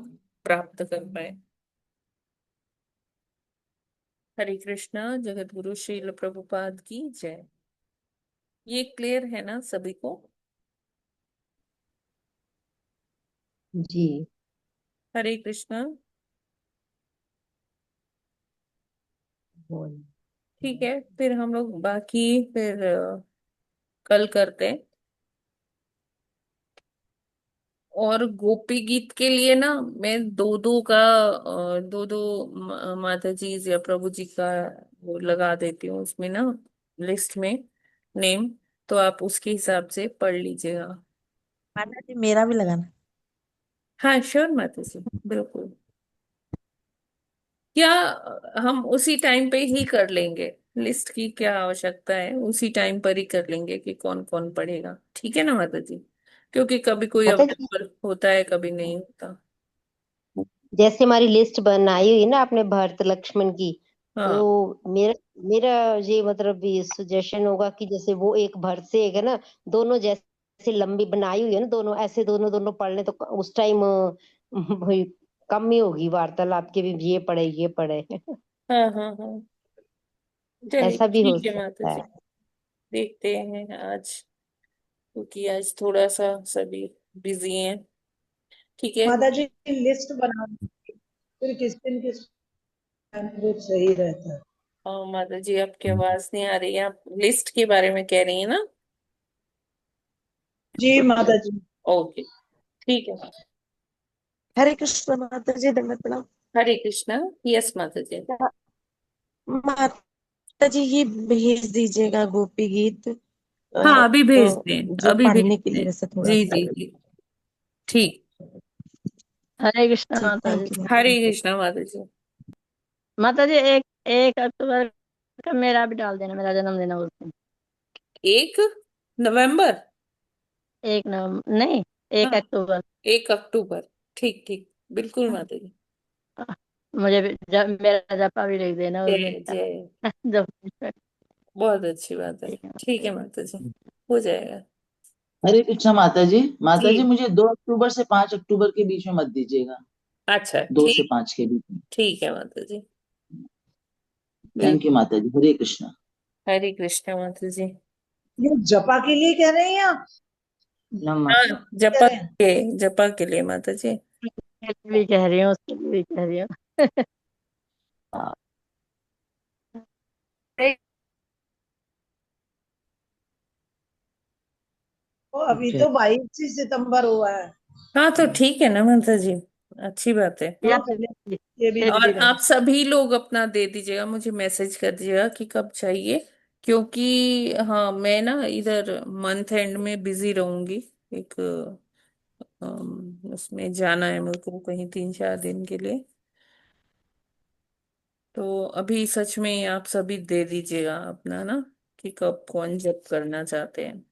प्राप्त कर पाए। हरे कृष्णा। जगत गुरु श्रील प्रभुपाद की जय। ये क्लियर है ना सभी को? जी। हरे कृष्णा। बोल। ठीक है, फिर हम लोग बाकी फिर कल करते हैं। और गोपी गीत के लिए ना मैं दो दो का दो दो माता जी या प्रभु जी का वो लगा देती हूँ उसमें ना, लिस्ट में नेम। तो आप उसके हिसाब से पढ़ लीजिएगा। माता जी मेरा भी लगाना। हाँ श्योर माता जी, बिल्कुल। क्या हम उसी टाइम पे ही कर लेंगे? लिस्ट की क्या आवश्यकता है, उसी टाइम पर ही कर लेंगे कि कौन कौन पढ़ेगा, ठीक है ना माता जी? क्योंकि कभी कोई माता जी, अवेलेबल होता है, कभी नहीं होता। जैसे हमारी लिस्ट बनाई हुई ना आपने भरत लक्ष्मण की, हाँ तो मेरा मेरा ये मतलब ये सजेशन होगा कि जैसे वो एक भरत से एक है ना, दोनों जैसे लंबी बनाई हुई है ना, दोनों ऐसे दोनों दोनों पढ़ ले तो उस टाइम कम ही होगी वार्तालाप के भी, ये पढ़े ये पढ़े। हाँ हाँ हाँ, चलिए ऐसा भी हो ठीक है माता सकता जी। है। देखते हैं आज, क्योंकि आज थोड़ा सा सभी बिजी हैं। ठीक है। माता जी लिस्ट बना दीजिए, फिर किस दिन किस टाइम वो सही रहता है। माता जी आपकी आवाज नहीं आ रही है, आप लिस्ट के बारे में कह रही है ना? जी माता जी। ओके, ठीक है। हरे कृष्ण माता जी, दंडवत प्रणाम। हरे कृष्णा। यस माता जी। माता जी ये भेज दीजिएगा गोपी गीत, हाँ अभी भेज दें, जो अभी भेज पढ़ने के लिए दें। वैसे थोड़ा जी सा। जी जी, ठीक। हरे कृष्णा ठीक, माता जी। थैंक यू माता हरे जी। कृष्णा माता जी। माता जी एक 1 अक्टूबर का मेरा भी डाल देना, मेरा जन्मदिन है उस दिन। 1 नवंबर? 1 नवंबर नहीं, एक हाँ, अक्टूबर 1 अक्टूबर। ठीक ठीक, बिल्कुल माता जी। मुझे भी मेरा जपा भी लिख देना उस दिन जय का। जय। जब बहुत अच्छी बात है। ठीक है ठीक है माता जी, हो जाएगा। हरे कृष्णा माता जी। माता जी जी। मुझे 2 अक्टूबर से 5 अक्टूबर के बीच में मत दीजिएगा। अच्छा 2 से 5 के बीच में। ठीक है माता जी, थैंक यू बिल्कुल। माता जी। हरे कृष्णा। हरे कृष्णा माता जी। ये जपा के लिए कह रहे हैं या हाँ, नमस्ते। कह जपा रहे हैं? के, जपा के लिए माता जी। उसके लिए भी कह रही हूँ, उसके लिए भी कह रही हूँ। तो अभी जय। तो 22 सितंबर हुआ है, हाँ तो ठीक है ना माता जी, अच्छी बात है। या तो फिर ये भी और दे रहे आप हैं। सभी लोग अपना दे दीजिएगा, मुझे मैसेज कर दीजिएगा कि कब चाहिए, क्योंकि हाँ मैं ना इधर मंथ एंड में बिजी रहूंगी। एक उसमें जाना है मेरे को कहीं 3-4 दिन के लिए। तो अभी सच में आप सभी दे दीजिएगा अपना ना, कि कब कौन जब करना चाहते हैं।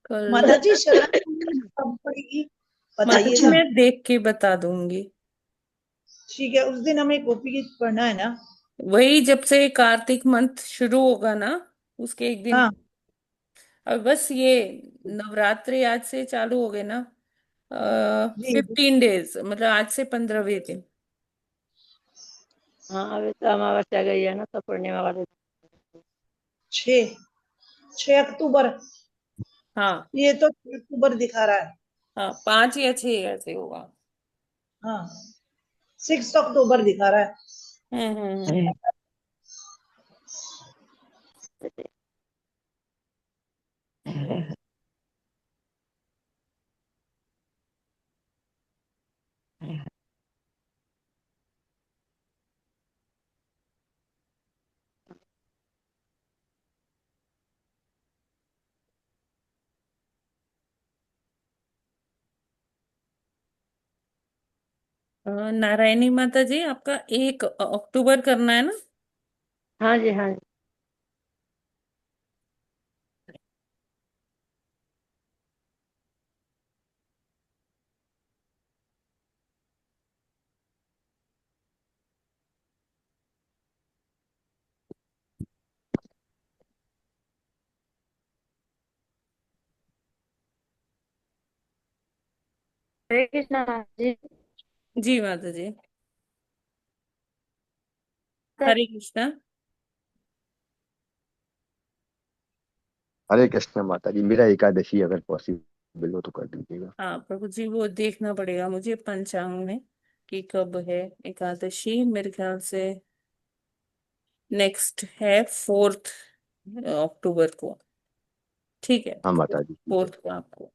कल माता जी शरण कब पड़ेगी माता बताइएगा। जी मैं देख के बता दूंगी। ठीक है, उस दिन हमें गोपी गीत पढ़ना है ना। वही जब से कार्तिक मंथ शुरू होगा ना, उसके एक दिन। हाँ और बस ये नवरात्रि आज से चालू हो गए ना, जी 15 डेज, मतलब आज से 15वें दिन। हाँ अभी तो अमावस्या गई है ना, तो पूर्णिमा वाले 6 6 अक्टूबर। हाँ ये तो 6 अक्टूबर दिखा रहा है। हाँ, 5 या 6 ऐसे होगा। हाँ 6 अक्टूबर दिखा रहा है। हम्म। नारायणी माता जी, आपका 1 अक्टूबर करना है ना? हाँ जी हाँ जी। हरे कृष्णा जी। जी माता जी। हरे कृष्णा। हरे कृष्ण माता जी, मेरा एकादशी अगर पॉसिबल हो तो कर दीजिएगा। हाँ प्रभु जी, वो देखना पड़ेगा मुझे पंचांग में कि कब है एकादशी। मेरे ख्याल से नेक्स्ट है 4 अक्टूबर को। ठीक है, हाँ माता जी, ठीक है। 4 को आपको।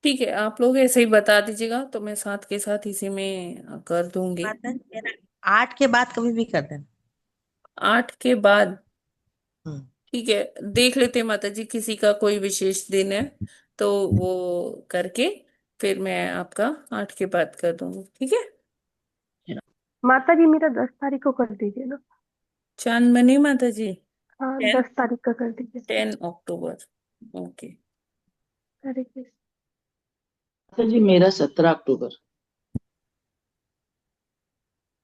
ठीक है, आप लोग ऐसे ही बता दीजिएगा तो मैं साथ के साथ इसी में कर दूंगी। माता जी मेरा 8 के बाद कभी भी कर देना। 8 के बाद? हम्म। ठीक है, देख लेते हैं माता जी, किसी का कोई विशेष दिन है तो वो करके फिर मैं आपका 8 के बाद कर दूंगी। ठीक है। माता जी मेरा 10 तारीख को कर दीजिए ना। चांदमनी माता जी, हाँ 10 10 तारीख का कर दीजिए। 10 अक्टूबर। ओके। हरे कृष्ण। माता जी मेरा 17 अक्टूबर।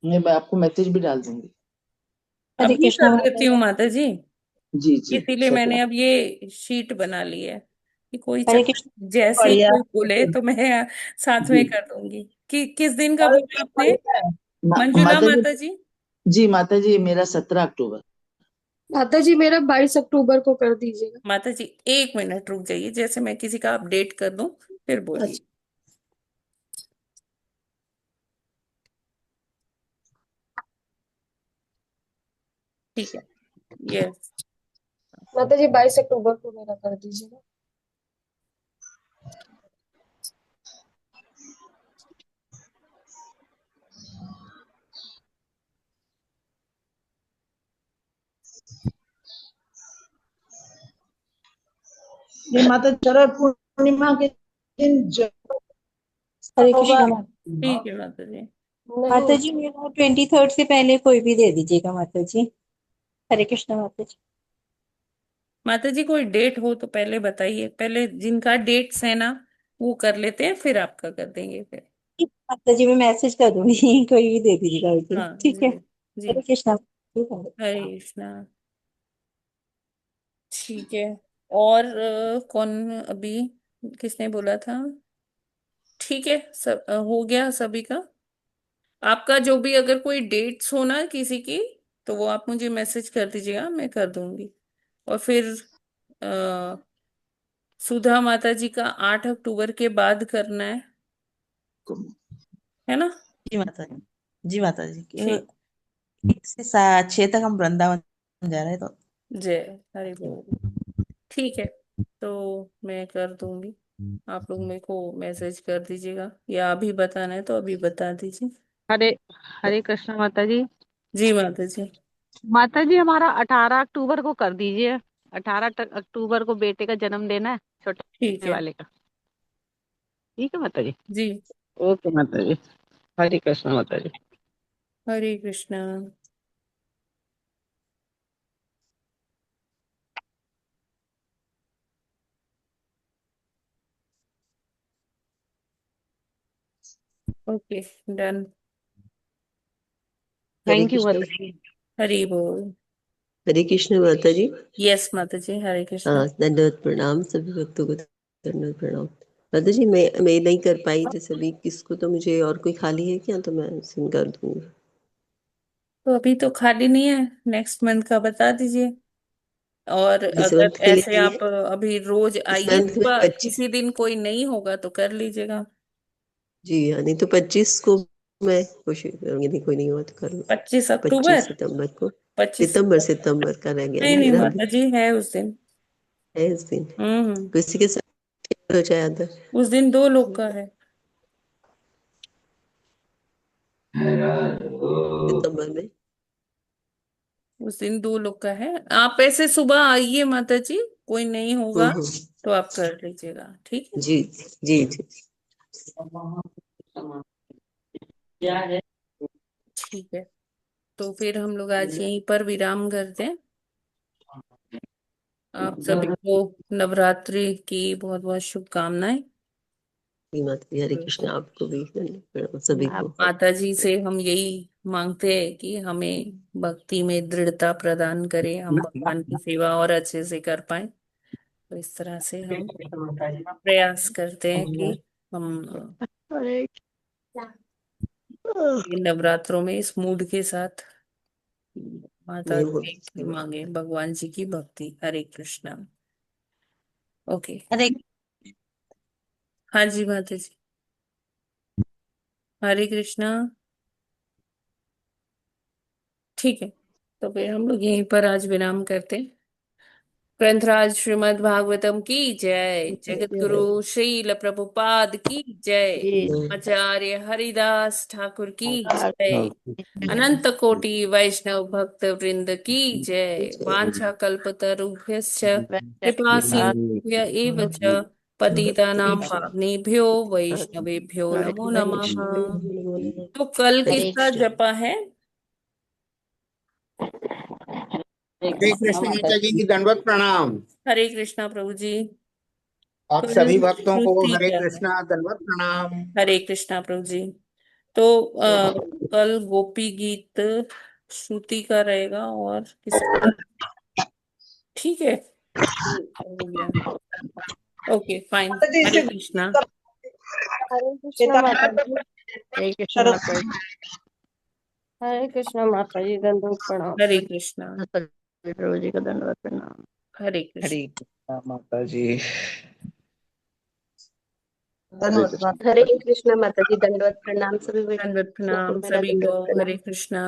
मैं आपको मैसेज भी डाल दूंगी। हरे अभी कृष्णा कर माता देती हूँ माता जी, जी जी इसीलिए मैंने 17। अब ये शीट बना ली है कि कोई हरे कृष्ण जैसे ही बढ़िया कोई बोले तो मैं साथ में जी कर दूंगी। कि किस दिन का और बोला आपने? बढ़िया है। मंजुला माता जी। माता जी। जी माता जी मेरा 17 अक्टूबर। माता जी मेरा 22 अक्टूबर को कर दीजिएगा। माता जी 1 मिनट रुक जाइए, जैसे मैं किसी का अपडेट कर दूं फिर बोलिए। अच्छा। ठीक है। यस। माता जी 22 अक्टूबर को मेरा कर दीजिएगा। ये माता चरण पूर्णिमा के दिन हरे होगा। कृष्णा माता। ठीक है माता जी। माता नहीं जी मेरा 23rd से पहले कोई भी दे दीजिएगा माता जी। हरे कृष्णा माता जी। माता जी कोई डेट हो तो पहले बताइए, पहले जिनका डेट्स है ना वो कर लेते हैं, फिर आपका कर देंगे फिर। माता जी मैं मैसेज कर दूंगी कोई भी दे दीजिएगा उस दिन, हाँ ठीक है। जी जी। हरे कृष्णा। ठीक है। हरे कृष्णा। ठीक है। और कौन अभी किसने बोला था? ठीक है, सब हो गया सभी का। आपका जो भी अगर कोई डेट्स हो ना किसी की, तो वो आप मुझे मैसेज कर दीजिएगा, मैं कर दूंगी। और फिर अ, सुधा माता जी का 8 अक्टूबर के बाद करना है ना? जी माता जी। जी माता जी ठीक। 1 से 6 तक हम वृंदावन जा रहे हैं तो। जय हरि बोल। ठीक है, तो मैं कर दूंगी। आप लोग मेरे को मैसेज कर दीजिएगा, या अभी बताना है तो अभी बता दीजिए। हरे हरे कृष्ण माता जी। जी माता जी। माता जी हमारा 18 अक्टूबर को कर दीजिए। 18 अक्टूबर को बेटे का जन्मदिन है, ठीक छोटे है। वाले का। ठीक है माता जी। जी। ओके माता जी। हरे कृष्ण माता जी। Hare Krishna. Okay, done. Hare thank you Krishna माता जी। हरि बोल। हरे कृष्ण माता जी। यस माता जी, हरे कृष्ण। हाँ, दंडवत प्रणाम सभी भक्तों को, दंडवत प्रणाम। माता जी मैं नहीं कर पाई जैसे अभी, किसको तो मुझे और कोई खाली है क्या, तो मैं सिंग कर दूंगी। तो अभी तो खाली नहीं है, नेक्स्ट मंथ का बता दीजिए। और इस अगर मंथ के लिए ऐसे नहीं आप है, अभी रोज इस आइए, मंथ में सुबह 25। किसी दिन कोई नहीं होगा तो कर लीजिएगा। जी हाँ, नहीं तो 25 को मैं कोशिश करूंगी, नहीं कोई नहीं हुआ तो कर लूँ। 25 25 अक्टूबर सितंबर को, 25 सितंबर का रह गया नहीं ना नहीं मेरा अभी, माता जी, है उस दिन। है इस दिन। हम्म। किसी के साथ हो जाए अदर उस दिन 2 लोग का है। सितंबर में। उस दिन 2 लोग का है। आप ऐसे सुबह आइए माता जी, कोई नहीं होगा हम्म। तो आप कर लीजिएगा, ठीक है। जी जी जी। ठीक है, तो फिर हम लोग आज यहीं पर विराम करते हैं। आप सभी को नवरात्रि की बहुत बहुत शुभकामनाएं। जी माता जी, हरे कृष्ण, आपको भी धन्यवाद प्रणाम सभी को। माता जी से हम यही मांगते हैं कि हमें भक्ति में दृढ़ता प्रदान करें, हम भगवान की सेवा और अच्छे से कर पाए। तो इस तरह से हम प्रयास करते हैं कि हम हरे इन नवरात्रों में इस मूड के साथ माता नहीं जी बहुत की मांगे, भगवान जी की भक्ति। हरे कृष्णा। ओके। हरे हाँ जी माता जी, हरे कृष्णा। ठीक है, तो फिर हम लोग यहीं पर आज विराम करते हैं। ग्रंथराज श्रीमद् भागवतम की जय, जगत गुरु श्रील प्रभुपाद की जय, आचार्य हरिदास ठाकुर की जय, अनंत कोटि वैष्णव भक्त वृंद की जय। वांछा कल्पतरुभ्यश्च कृपा सिंधुभ्य एव च पतितानां पावनेभ्यो वैष्णवेभ्यो नमो नमः। तो कल हरे किसका कृष्ण। जपा है? हरे कृष्ण माता जी की दंडवत प्रणाम। हरे कृष्णा प्रभु जी। आप कल सभी भक्तों को श्रुति हरे क्या है? कृष्णा दंडवत प्रणाम। हरे कृष्णा प्रभु जी। तो कल गोपी गीत श्रुति का रहेगा और किसका? ठीक है, हो गया। Okay fine. माता जी हरे इसे कृष्णा। हरे कृष्णा माता जी। हरे कृष्ण माता जी। हरे कृष्णा माता जी, दंडवत प्रणाम। हरे कृष्णा। प्रभु जी का धन्यवाद प्रणाम। हरे कृष्ण। हरे कृष्णा माता जी। हरे कृष्णा माता जी, दंडवत प्रणाम सभी दंडवत बच्चों को, प्रणाम मेरा सभी को। दंडवत प्रणाम। हरे कृष्णा।